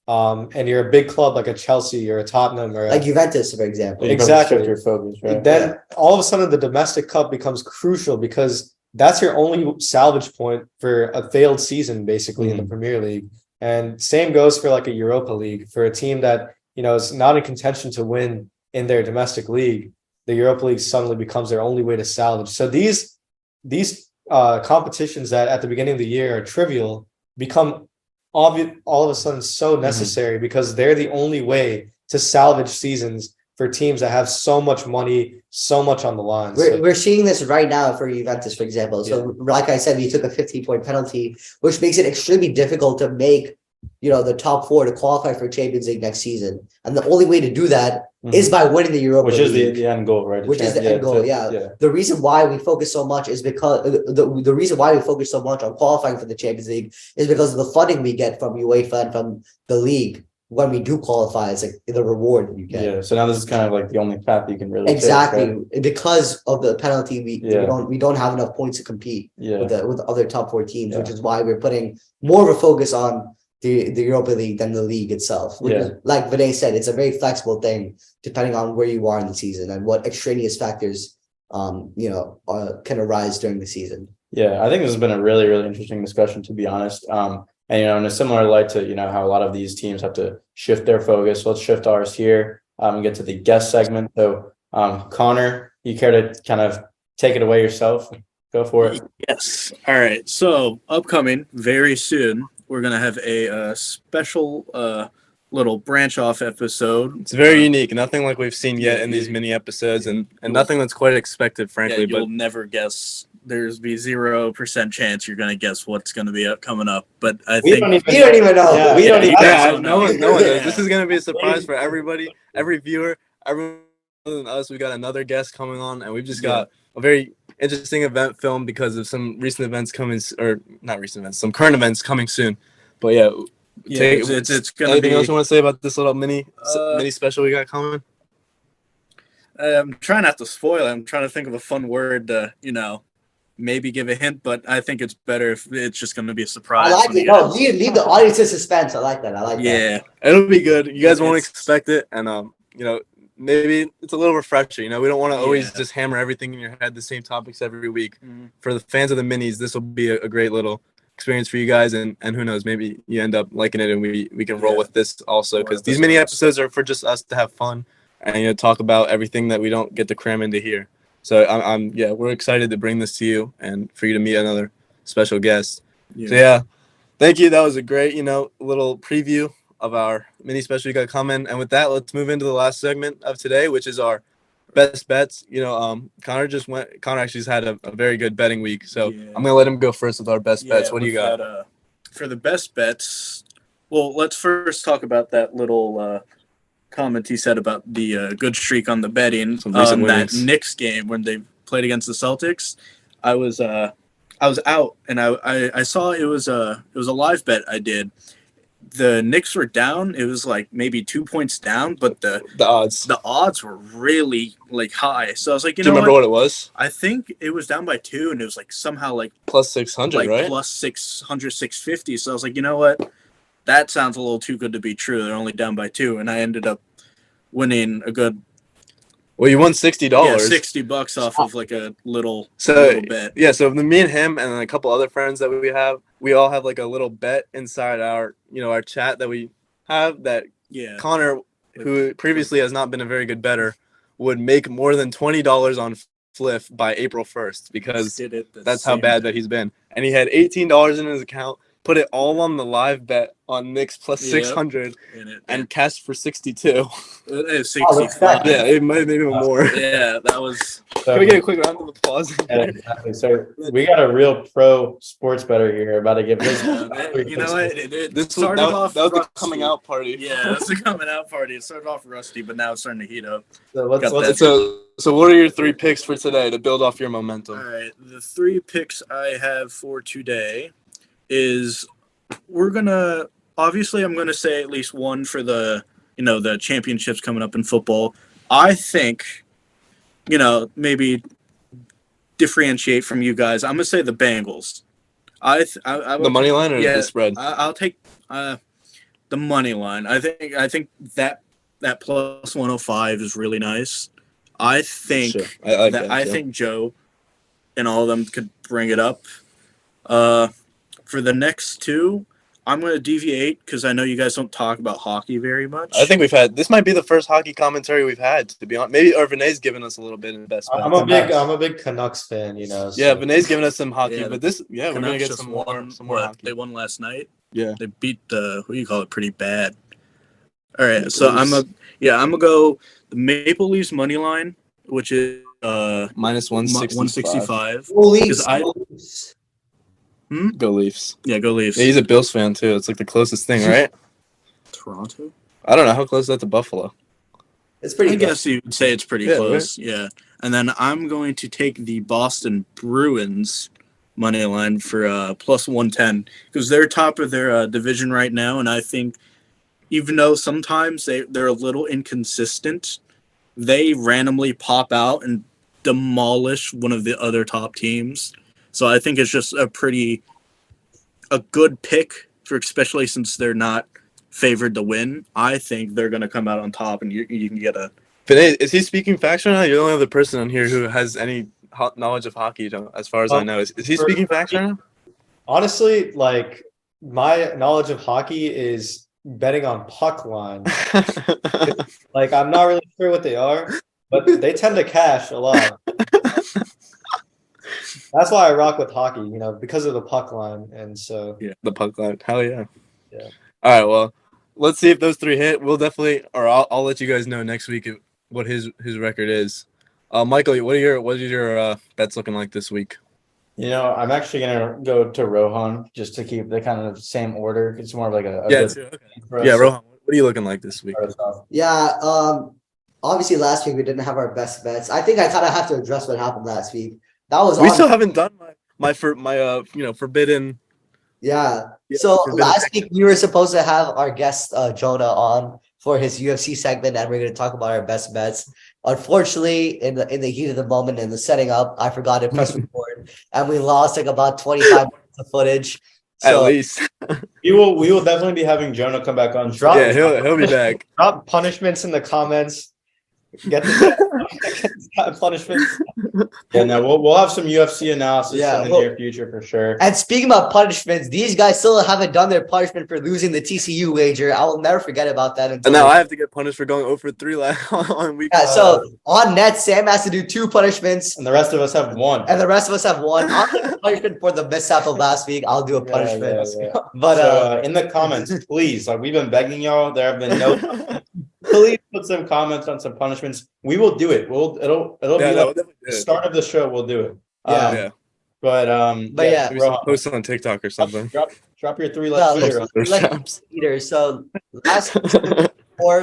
[SPEAKER 3] And you're a big club like a Chelsea or a Tottenham or
[SPEAKER 4] like Juventus, for example.
[SPEAKER 3] Exactly.
[SPEAKER 1] Your focus, right?
[SPEAKER 3] Then all of a sudden the domestic cup becomes crucial because that's your only salvage point for a failed season, basically, in the Premier League. And same goes for like a Europa League. For a team that, is not in contention to win in their domestic league, the Europa League suddenly becomes their only way to salvage. So these competitions that at the beginning of the year are trivial become obvious all of a sudden so necessary because they're the only way to salvage seasons for teams that have so much money, so much on the line.
[SPEAKER 4] We're seeing this right now for Juventus, for example. So like I said, we took a 15-point penalty, which makes it extremely difficult to make, the top four to qualify for Champions League next season. And the only way to do that is by winning the Europa League.
[SPEAKER 1] Which is the end goal, right?
[SPEAKER 4] Which is the end goal, yeah. The reason why we focus so much is because the reason why we focus so much on qualifying for the Champions League is because of the funding we get from UEFA and from the league. When we do qualify, it's like the reward that you get.
[SPEAKER 1] Yeah. So now this is kind of like the only path you can really
[SPEAKER 4] take, right? Because of the penalty, we don't have enough points to compete with the other top four teams, which is why we're putting more of a focus on the Europa League than the league itself. Is, like Vinay said, it's a very flexible thing depending on where you are in the season and what extraneous factors can arise during the season.
[SPEAKER 1] Yeah, I think this has been a really, really interesting discussion, to be honest. And in a similar light to how a lot of these teams have to shift their focus. Let's shift ours here and get to the guest segment. So, Connor, you care to kind of take it away yourself? Go for it.
[SPEAKER 5] Yes. All right. So upcoming very soon, we're gonna have a special little branch off episode.
[SPEAKER 2] It's very unique. Nothing like we've seen yet
[SPEAKER 5] Yeah,
[SPEAKER 2] in these mini episodes, and
[SPEAKER 5] you'll-
[SPEAKER 2] nothing that's quite expected, frankly.
[SPEAKER 5] You'll
[SPEAKER 2] But
[SPEAKER 5] never guess. There's be 0% chance you're gonna guess what's gonna be coming up. But I
[SPEAKER 1] We
[SPEAKER 5] think
[SPEAKER 1] don't even
[SPEAKER 4] You don't even know.
[SPEAKER 1] Yeah,
[SPEAKER 4] We
[SPEAKER 5] yeah,
[SPEAKER 4] don't
[SPEAKER 5] you
[SPEAKER 4] even
[SPEAKER 5] guys
[SPEAKER 4] know.
[SPEAKER 5] don't
[SPEAKER 2] no one
[SPEAKER 5] Yeah.
[SPEAKER 2] knows. This is gonna be a surprise for everybody, every viewer, everyone other than us. We got another guest coming on, and we've just got a very interesting event filmed because of some recent events coming, or not recent events, some current events coming soon. But yeah,
[SPEAKER 5] it's gonna
[SPEAKER 2] anything
[SPEAKER 5] be.
[SPEAKER 2] else you want to say about this little mini
[SPEAKER 5] Uh,
[SPEAKER 2] special we got coming?
[SPEAKER 5] I'm trying not to spoil it. I'm trying to think of a fun word to, maybe give a hint, but I think it's better if it's just going to be a surprise.
[SPEAKER 4] I like
[SPEAKER 5] when
[SPEAKER 4] it.
[SPEAKER 5] you
[SPEAKER 4] No,
[SPEAKER 5] guys-
[SPEAKER 4] leave the audience in suspense. I like that. I like that.
[SPEAKER 5] Yeah.
[SPEAKER 2] It'll be good. You guys won't
[SPEAKER 5] It's-
[SPEAKER 2] expect it, and maybe it's a little refresher. We don't want to always
[SPEAKER 5] Yeah.
[SPEAKER 2] just hammer everything in your head, the same topics every week.
[SPEAKER 5] Mhm.
[SPEAKER 2] For the fans of the minis, this will be a great little experience for you guys, and who knows, maybe you end up liking it, and we can roll
[SPEAKER 5] Yeah.
[SPEAKER 2] with this also,
[SPEAKER 5] More
[SPEAKER 2] because these mini
[SPEAKER 5] episodes.
[SPEAKER 2] episodes are for just us to have fun and talk about everything that we don't get to cram into here. So we're excited to bring this to you and for you to meet another special guest. So yeah, thank you. That was a great, little preview of our mini special you got coming. And with that, let's move into the last segment of today, which is our best bets. Connor actually has had a very good betting week. So
[SPEAKER 5] Yeah.
[SPEAKER 2] I'm gonna let him go first with our best bets. What do you
[SPEAKER 5] with
[SPEAKER 2] got?
[SPEAKER 5] that, for the best bets, well, let's first talk about that little comment he said about the good streak on the betting
[SPEAKER 2] Some recent
[SPEAKER 5] on that
[SPEAKER 2] winnings.
[SPEAKER 5] Knicks game when they played against the Celtics. I was out and I saw it was a live bet I did. The Knicks were down. It was like maybe 2 points down, but
[SPEAKER 2] The odds.
[SPEAKER 5] the odds were really like high. So I was like,
[SPEAKER 2] Do you remember what it was?
[SPEAKER 5] I think it was down by 2, and it was like somehow like
[SPEAKER 2] Plus 600, right?
[SPEAKER 5] plus 600, 650. So I was like, you know what? That sounds a little too good to be true. They're only down by 2, and I ended up winning a good
[SPEAKER 2] Well, you won $60.
[SPEAKER 5] $60 off of like a little bet.
[SPEAKER 2] Yeah, so me and him and a couple other friends that we all have like a little bet inside our our chat that we have, that
[SPEAKER 5] Yeah.
[SPEAKER 2] Connor, who previously has not been a very good bettor, would make more than $20 on Fliff by April 1st, because
[SPEAKER 5] Did it the
[SPEAKER 2] that's how
[SPEAKER 5] same
[SPEAKER 2] bad
[SPEAKER 5] day.
[SPEAKER 2] that he's been. And he had $18 in his account, put it all on the live bet on Knicks plus
[SPEAKER 5] Yep.
[SPEAKER 2] 600,
[SPEAKER 5] And
[SPEAKER 2] and cashed for 62.
[SPEAKER 5] it was
[SPEAKER 4] Oh, that's bad.
[SPEAKER 5] 65.
[SPEAKER 2] Yeah, it might have been even more.
[SPEAKER 5] Yeah, that was.
[SPEAKER 2] Can we get a quick round of applause?
[SPEAKER 1] Yeah, exactly. So we got a real pro sports bettor here about to give his.
[SPEAKER 5] You know what? It
[SPEAKER 2] This was,
[SPEAKER 5] started
[SPEAKER 2] that,
[SPEAKER 5] off
[SPEAKER 2] that was the
[SPEAKER 5] rusty.
[SPEAKER 2] coming out party.
[SPEAKER 5] Yeah, that's the coming out party. It started off rusty, but now it's starting to heat up.
[SPEAKER 1] So let's,
[SPEAKER 5] Got
[SPEAKER 1] let's
[SPEAKER 5] that.
[SPEAKER 2] So what are your 3 picks for today to build off your momentum?
[SPEAKER 5] All right, the 3 picks I have for today is I'm gonna say at least one for the the championships coming up in football. I think maybe differentiate from you guys. I'm gonna say the Bengals. I
[SPEAKER 2] The money line or the spread?
[SPEAKER 5] I'll take the money line. I think that plus 105 is really nice. I think
[SPEAKER 2] Sure. I like that.
[SPEAKER 5] I
[SPEAKER 2] too.
[SPEAKER 5] think Joe and all of them could bring it up. For the next 2, I'm going to deviate because I know you guys don't talk about hockey very much.
[SPEAKER 2] I think this might be the first hockey commentary we've had, to be honest. Maybe Vinay's given us a little bit in the best bet.
[SPEAKER 3] I'm a big Canucks fan, so.
[SPEAKER 2] Yeah, Vinay's given us some hockey,
[SPEAKER 5] Yeah,
[SPEAKER 2] but we're gonna
[SPEAKER 5] Canucks
[SPEAKER 2] get
[SPEAKER 5] just
[SPEAKER 2] some more
[SPEAKER 5] what,
[SPEAKER 2] hockey.
[SPEAKER 5] They won last night.
[SPEAKER 2] Yeah.
[SPEAKER 5] They beat pretty bad. All right,
[SPEAKER 2] Maple
[SPEAKER 5] so
[SPEAKER 2] Leafs.
[SPEAKER 5] I'm gonna go the Maple Leafs money line, which is
[SPEAKER 2] Minus 165.
[SPEAKER 5] 165.
[SPEAKER 4] Leafs.
[SPEAKER 5] I-
[SPEAKER 2] Go Leafs.
[SPEAKER 5] Yeah, go Leafs.
[SPEAKER 2] Yeah, he's a Bills fan too. It's like the closest thing, right?
[SPEAKER 5] Toronto.
[SPEAKER 2] I don't know how close is that to Buffalo.
[SPEAKER 4] It's pretty
[SPEAKER 5] I
[SPEAKER 4] good.
[SPEAKER 5] guess you would say it's pretty
[SPEAKER 2] Yeah,
[SPEAKER 5] close. Yeah. And then I'm going to take the Boston Bruins money line for plus 110 because they're top of their division right now. And I think even though sometimes they're a little inconsistent, they randomly pop out and demolish one of the other top teams. So I think it's just a good pick for, especially since they're not favored to win. I think they're going to come out on top, and you can get a.
[SPEAKER 2] Vinay, is he speaking facts right now? You're the only other person on here who has any knowledge of hockey, as far as I know. Is he speaking facts right now?
[SPEAKER 3] Honestly, like my knowledge of hockey is betting on puck lines. Like I'm not really sure what they are, but they tend to cash a lot. That's why I rock with hockey, because of the puck line. And so
[SPEAKER 2] Yeah, the puck line. Hell yeah.
[SPEAKER 3] Yeah.
[SPEAKER 2] All right, well, let's see if those 3 hit. We'll definitely, or I'll let you guys know next week what his record is. Michael, what are your bets looking like this week?
[SPEAKER 1] I'm actually gonna go to Rohan just to keep the kind of same order. It's more of like a
[SPEAKER 2] Yeah,
[SPEAKER 1] good
[SPEAKER 2] okay.
[SPEAKER 1] for us.
[SPEAKER 2] Yeah, Rohan, what are you looking like this week?
[SPEAKER 4] Yeah, obviously last week we didn't have our best bets. I think I kind of have to address what happened last week. That was
[SPEAKER 2] We
[SPEAKER 4] on.
[SPEAKER 2] still haven't done my forbidden.
[SPEAKER 4] Yeah.
[SPEAKER 2] Yeah,
[SPEAKER 4] So
[SPEAKER 2] forbidden
[SPEAKER 4] last week we were supposed to have our guest Jonah on for his UFC segment, and we're going to talk about our best bets. Unfortunately, in the heat of the moment in the setting up, I forgot to press record, and we lost like about 25 minutes of footage.
[SPEAKER 2] At
[SPEAKER 4] So
[SPEAKER 2] least.
[SPEAKER 1] We will definitely be having Jonah come back on.
[SPEAKER 2] Yeah, he'll be back.
[SPEAKER 3] drop punishments in the comments. Get the punishments.
[SPEAKER 1] Yeah, no, we'll have some UFC analysis
[SPEAKER 4] Yeah,
[SPEAKER 1] in the near future for sure.
[SPEAKER 4] And speaking about punishments, these guys still haven't done their punishment for losing the TCU wager. I will never forget about that.
[SPEAKER 2] And now I have to get punished for going 0 for 3 on week.
[SPEAKER 4] Yeah, so on net, Sam has to do 2 punishments,
[SPEAKER 1] And the rest of us have one.
[SPEAKER 4] and the rest of us have 1. I'll do a punishment for the mishap of last week. I'll do a punishment.
[SPEAKER 1] Yeah.
[SPEAKER 4] But
[SPEAKER 1] So in the comments, please, like we've been begging y'all. There have been no. Please put some comments on some punishments. We will do it. It'll be
[SPEAKER 2] we'll
[SPEAKER 1] like
[SPEAKER 2] definitely do
[SPEAKER 1] the
[SPEAKER 2] it.
[SPEAKER 1] start of the show. We'll do it.
[SPEAKER 4] Yeah.
[SPEAKER 2] Yeah.
[SPEAKER 4] But yeah.
[SPEAKER 2] Maybe post it on TikTok or something.
[SPEAKER 1] Drop your 3
[SPEAKER 4] Well,
[SPEAKER 1] left
[SPEAKER 2] Those traps.
[SPEAKER 4] So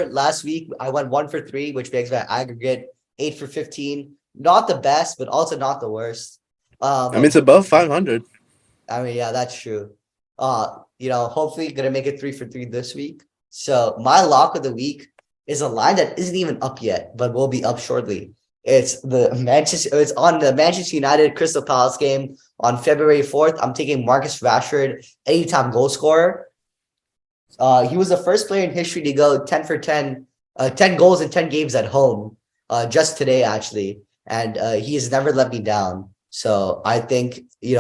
[SPEAKER 4] last week I went 1 for 3, which makes my aggregate 8 for 15. Not the best, but also not the worst.
[SPEAKER 2] I mean, it's above 500.
[SPEAKER 4] Yeah, that's true. Hopefully gonna make it 3 for 3 this week. So my lock of the week is a line that isn't even up yet, but will be up shortly. It's on the Manchester United Crystal Palace game on February 4th. I'm taking Marcus Rashford, anytime goal scorer. He was the first player in history to go 10 for 10, 10 goals in 10 games at home, just today actually. And he has never let me down. So I think, he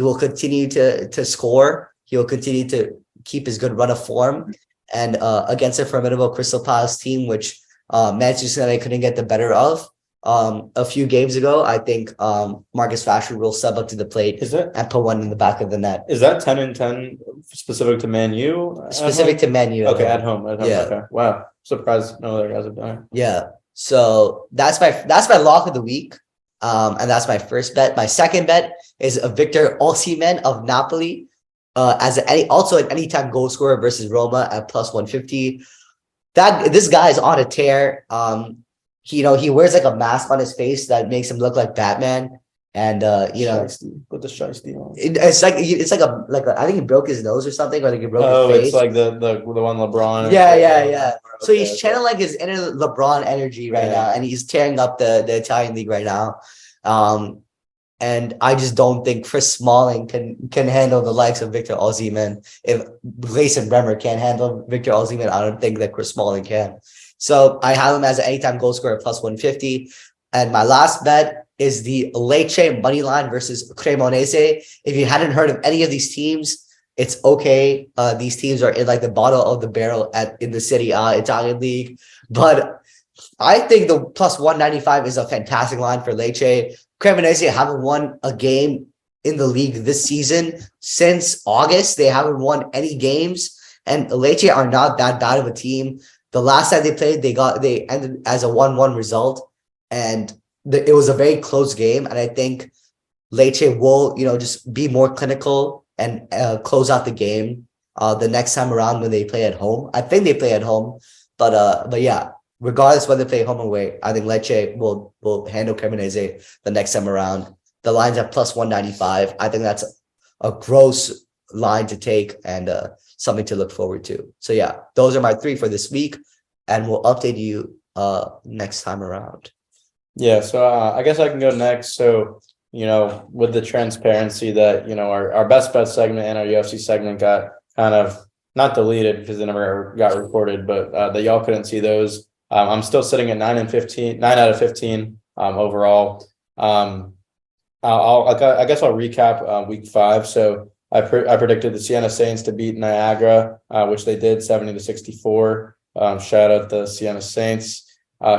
[SPEAKER 4] will continue to score. He will continue to keep his good run of form. And against a formidable Crystal Palace team, which Manchester United couldn't get the better of a few games ago, I think Marcus Rashford will step up to the plate and put one in the back of the net.
[SPEAKER 1] Is that 10 and 10 specific to Man U?
[SPEAKER 4] Specific to Man U.
[SPEAKER 1] Okay, at home.
[SPEAKER 4] Yeah.
[SPEAKER 1] Okay. Wow. Surprised no other guys have done it.
[SPEAKER 4] Yeah. So that's my lock of the week. And that's my first bet. My second bet is a Victor Osimhen of Napoli. Also an anytime goal scorer versus Roma at plus 150. This guy is on a tear. He wears like a mask on his face that makes him look like Batman. And
[SPEAKER 1] With the shiesty on.
[SPEAKER 4] it's like I think he broke his nose or something, or like he broke his face.
[SPEAKER 1] It's like the one LeBron.
[SPEAKER 4] Yeah. So he's
[SPEAKER 1] Okay.
[SPEAKER 4] channeling like his inner LeBron energy right now, and he's tearing up the Italian league right now. And I just don't think Chris Smalling can handle the likes of Victor Osimhen. If Gleison Bremer can't handle Victor Osimhen, I don't think that Chris Smalling can. So I have him as an anytime goal scorer plus 150. And my last bet is the Lecce money line versus Cremonese. If you hadn't heard of any of these teams, it's okay. These teams are in like the bottom of the barrel in the Serie A Italian league. But I think the plus 195 is a fantastic line for Lecce. Cremonese haven't won a game in the league this season since August. They haven't won any games, and Lecce are not that bad of a team. The last time they played, they ended as a 1-1 result, and it was a very close game. And I think Lecce will, just be more clinical and close out the game the next time around when they play at home. I think they play at home, but yeah. Regardless whether they play home or away, I think Lecce will handle Cremonese the next time around. The line's at plus 195. I think that's a gross line to take and something to look forward to. So yeah, those are my 3 for this week, and we'll update you next time around.
[SPEAKER 1] Yeah, so I guess I can go next. So, with the transparency that, our best bet segment and our UFC segment got kind of not deleted because they never got recorded, but that y'all couldn't see those. I'm still sitting at 9 out of 15 overall. I guess I'll recap week 5. So I predicted the Siena Saints to beat Niagara, which they did 70-64. Shout out the Siena Saints.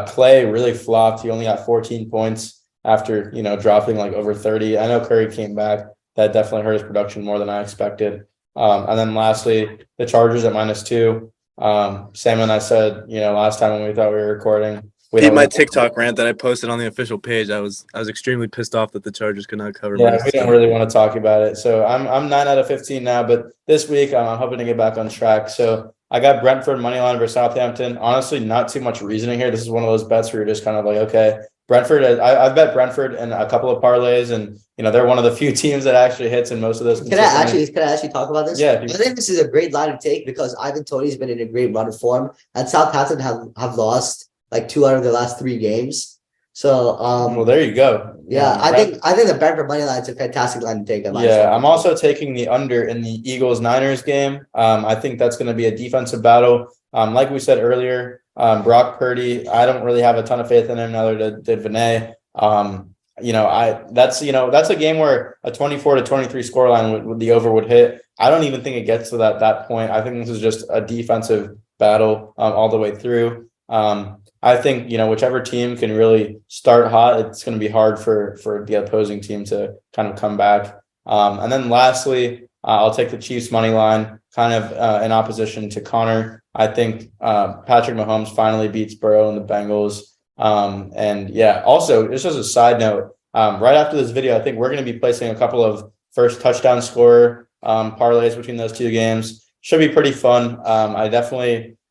[SPEAKER 1] Clay really flopped. He only got 14 points after dropping like over 30. I know Curry came back. That definitely hurt his production more than I expected. And then lastly, the Chargers at -2. Sam and I said, last time when we thought we were recording,
[SPEAKER 2] my TikTok rant that I posted on the official page, I was extremely pissed off that the Chargers could not cover.
[SPEAKER 1] Yeah, we don't really want to talk about it. So I'm 9 out of 15 now, but this week I'm hoping to get back on track. So I got Brentford moneyline versus Southampton. Honestly, not too much reasoning here. This is one of those bets where you're just kind of like, okay, Brentford. I've bet Brentford in a couple of parlays, and they're one of the few teams that actually hits in most of those.
[SPEAKER 4] Can I actually talk about this?
[SPEAKER 1] Yeah.
[SPEAKER 4] I think this is a great line to take because Ivan Toney's been in a great run of form, and Southampton have lost like 2 out of their last 3 games. So
[SPEAKER 1] well, there you go.
[SPEAKER 4] Yeah, I think the Brentford money line is a fantastic line to take.
[SPEAKER 1] Yeah, I'm also taking the under in the Eagles-Niners game. I think that's going to be a defensive battle. Like we said earlier, Brock Purdy, I don't really have a ton of faith in him. Neither did Vinay. That's a game where a 24-23 scoreline would the over would hit. I don't even think it gets to that point. I think this is just a defensive battle all the way through. I think, whichever team can really start hot, it's going to be hard for the opposing team to kind of come back. And then lastly, I'll take the Chiefs money line kind of in opposition to Connor. I think Patrick Mahomes finally beats Burrow and the Bengals. And yeah, also just as a side note, right after this video, I think we're going to be placing a couple of first touchdown scorer parlays between those 2 games. Should be pretty fun.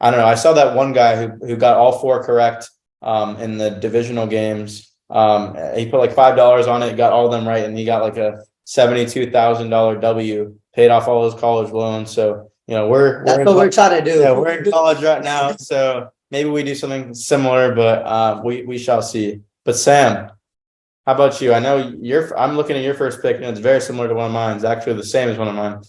[SPEAKER 1] I don't know. I saw that one guy who got all 4 correct in the divisional games. He put like $5 on it, got all of them right, and he got like a $72,000 W, paid off all his college loans. So that's
[SPEAKER 4] what we're trying to do.
[SPEAKER 1] Yeah, we're in college right now, so maybe we do something similar, but we shall see. But Sam, how about you? I know I'm looking at your first pick, and it's very similar to one of mine. It's actually the same as one of mine.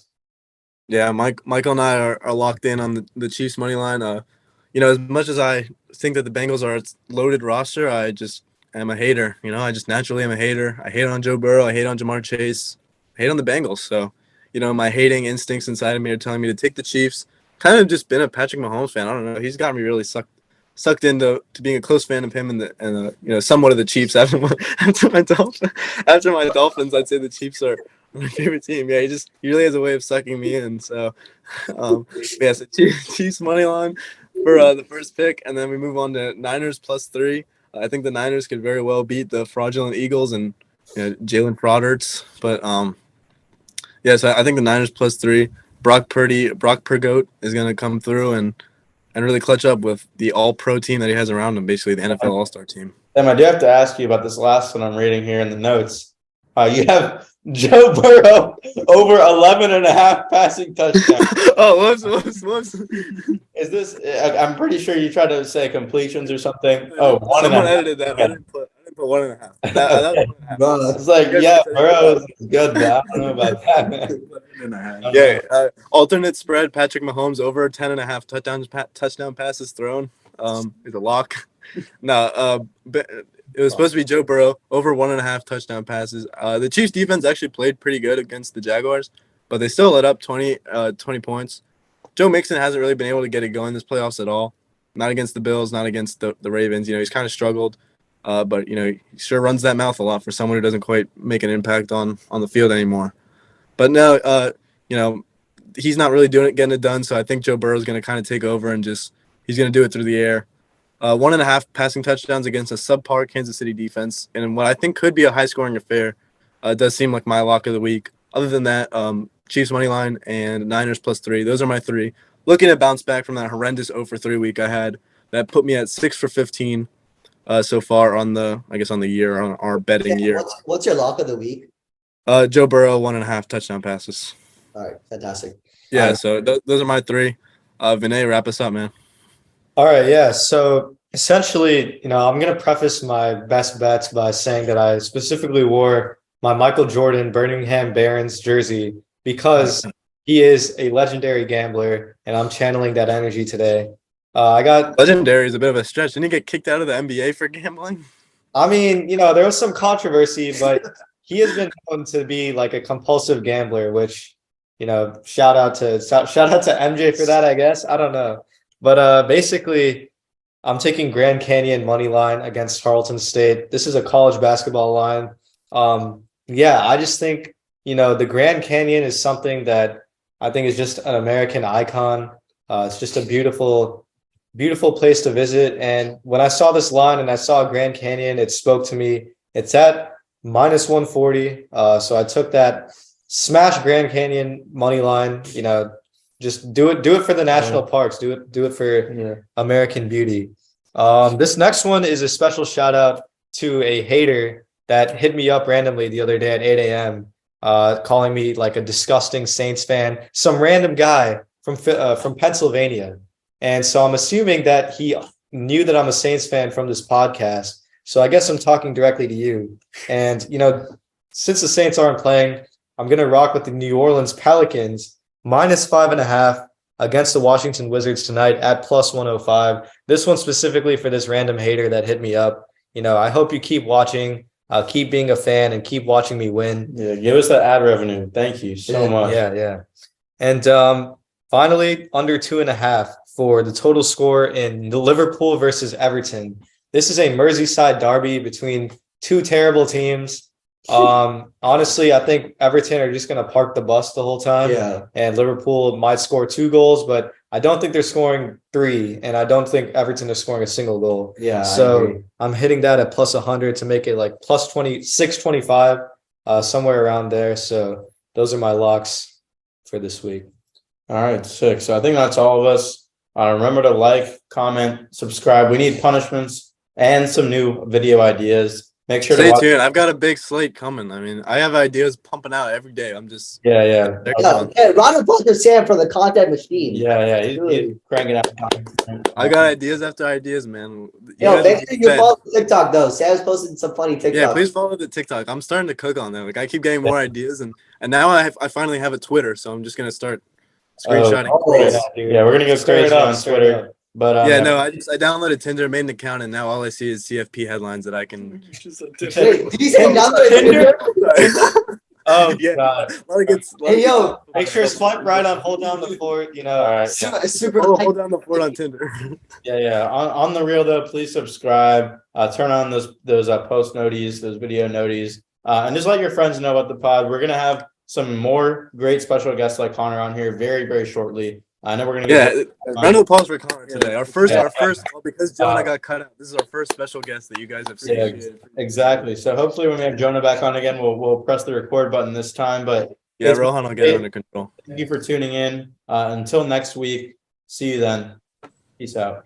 [SPEAKER 2] Yeah, Michael and I are locked in on the Chiefs money line. As much as I think that the Bengals are a loaded roster, I just am a hater. I just naturally am a hater. I hate on Joe Burrow. I hate on Jamar Chase. I hate on the Bengals. So, my hating instincts inside of me are telling me to take the Chiefs. Kind of just been a Patrick Mahomes fan. I don't know. He's got me really sucked into being a close fan of him and somewhat of the Chiefs after my Dolphins. I'd say the Chiefs are my favorite team. Yeah, he really has a way of sucking me in. So, so Chiefs money line for the first pick, and then we move on to Niners +3. I think the Niners could very well beat the fraudulent Eagles and Jalen Frauderts. But so I think the Niners +3. Brock Purgoat is going to come through and really clutch up with the all-pro team that he has around him, basically the NFL All-Star team.
[SPEAKER 1] Sam, I do have to ask you about this last one I'm reading here in the notes. You have Joe Burrow over 11.5 passing touchdowns.
[SPEAKER 2] Oh, whoops.
[SPEAKER 1] Is this? I'm pretty sure you tried to say completions or something.
[SPEAKER 2] Oh, someone edited that. I didn't put 1.5. That was
[SPEAKER 1] it's like, yeah, Burrow is good, but I don't know about that, man.
[SPEAKER 2] Yeah, alternate spread, Patrick Mahomes over 10.5 touchdown passes thrown is a lock. No, it was supposed to be Joe Burrow over 1.5 touchdown passes. The Chiefs defense actually played pretty good against the Jaguars, but they still let up 20 points. Joe Mixon hasn't really been able to get it going this playoffs at all. Not against the Bills, not against the Ravens. He's kind of struggled, but he sure runs that mouth a lot for someone who doesn't quite make an impact on the field anymore. But now, he's not really getting it done. So I think Joe Burrow is going to kind of take over and he's going to do it through the air. 1.5 passing touchdowns against a subpar Kansas City defense, and what I think could be a high-scoring affair. It does seem like my lock of the week. Other than that, Chiefs money line and Niners +3. Those are my 3. Looking to bounce back from that horrendous 0-for-3 week I had, that put me at 6 for 15 so far on the year, on our betting year.
[SPEAKER 4] What's your lock of the week?
[SPEAKER 2] Joe Burrow 1.5 touchdown passes.
[SPEAKER 4] All right, fantastic.
[SPEAKER 2] Yeah, so those are my 3. Vinay, wrap us up, man.
[SPEAKER 3] All right, yeah. So essentially, I'm going to preface my best bets by saying that I specifically wore my Michael Jordan Birmingham Barons jersey because he is a legendary gambler, and I'm channeling that energy today. I got
[SPEAKER 2] legendary is a bit of a stretch. Didn't he get kicked out of the NBA for gambling?
[SPEAKER 3] I mean, there was some controversy, but he has been known to be like a compulsive gambler, which, shout out to MJ for that, I guess. I don't know. But basically, I'm taking Grand Canyon money line against Tarleton State. This is a college basketball line. Yeah, I just think, the Grand Canyon is something that I think is just an American icon. It's just a beautiful, beautiful place to visit. And when I saw this line and I saw Grand Canyon, it spoke to me. It's at -140. So I took that smash Grand Canyon money line, just do it for the national parks. Do it for American beauty. This next one is a special shout out to a hater that hit me up randomly the other day at 8 a.m. Calling me like a disgusting Saints fan, some random guy from Pennsylvania. And so I'm assuming that he knew that I'm a Saints fan from this podcast. So I guess I'm talking directly to you. And, since the Saints aren't playing, I'm going to rock with the New Orleans Pelicans -5.5 against the Washington Wizards tonight at +105. This one specifically for this random hater that hit me up. I hope you keep watching, keep being a fan, and keep watching me win.
[SPEAKER 1] Yeah, give us that ad revenue. Thank you so much.
[SPEAKER 3] Yeah. And finally, under 2.5 for the total score in the Liverpool versus Everton. This is a Merseyside derby between two terrible teams. Honestly, I think Everton are just going to park the bus the whole time.
[SPEAKER 4] Yeah.
[SPEAKER 3] And Liverpool might score 2 goals, but I don't think they're scoring 3, and I don't think Everton is scoring a single goal.
[SPEAKER 4] Yeah.
[SPEAKER 3] So I'm hitting that at +100 to make it like +625, somewhere around there. So those are my locks for this week.
[SPEAKER 1] All right, sick. So I think that's all of us. Remember to like, comment, subscribe. We need punishments and some new video ideas. Make sure
[SPEAKER 2] Stay
[SPEAKER 1] to watch.
[SPEAKER 2] tuned. I've got a big slate coming. I mean, I have ideas pumping out every day. I'm just
[SPEAKER 1] Yeah.
[SPEAKER 2] they're
[SPEAKER 4] Yeah,
[SPEAKER 2] coming.
[SPEAKER 4] round of applause for Sam for the content machine.
[SPEAKER 1] Yeah. He's cranking out.
[SPEAKER 2] I got ideas after ideas, man. You
[SPEAKER 4] Yo,
[SPEAKER 2] guys
[SPEAKER 4] make
[SPEAKER 2] are
[SPEAKER 4] sure you
[SPEAKER 2] fed.
[SPEAKER 4] follow TikTok though. Sam's posting some funny TikTok.
[SPEAKER 2] Yeah, please follow the TikTok. I'm starting to cook on that. Like I keep getting more ideas, and now I finally have a Twitter, so I'm just gonna start screenshotting.
[SPEAKER 1] Yeah, we're gonna go
[SPEAKER 3] Stir it
[SPEAKER 1] crazy
[SPEAKER 3] up,
[SPEAKER 1] on
[SPEAKER 3] stir it
[SPEAKER 1] Twitter.
[SPEAKER 3] up.
[SPEAKER 1] But
[SPEAKER 2] Yeah, no, I downloaded Tinder, made an account, and now all I see is CFP headlines that I can.
[SPEAKER 4] Wait, did you say download Tinder?
[SPEAKER 3] Oh,
[SPEAKER 2] Yeah.
[SPEAKER 3] God.
[SPEAKER 4] Hey, yo.
[SPEAKER 3] Make sure to swipe right on, hold down the fort,
[SPEAKER 1] all right.
[SPEAKER 4] Super.
[SPEAKER 2] Hold down the fort on Tinder.
[SPEAKER 1] Yeah. On the real though, please subscribe. Turn on those post noties, those video noties, and just let your friends know about the pod. We're gonna have some more great special guests like Connor on here very, very shortly. I know we're gonna get
[SPEAKER 2] Round of applause for Connor today. Our first,
[SPEAKER 1] Yeah.
[SPEAKER 2] because Jonah got cut out. This is our first special guest that you guys have seen.
[SPEAKER 1] Yeah, exactly. So hopefully when we have Jonah back on again, we'll press the record button this time. But
[SPEAKER 2] Yeah, Rohan will get it under control.
[SPEAKER 1] thank you for tuning in. Until next week, see you then. Peace out.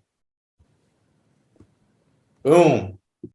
[SPEAKER 1] Boom.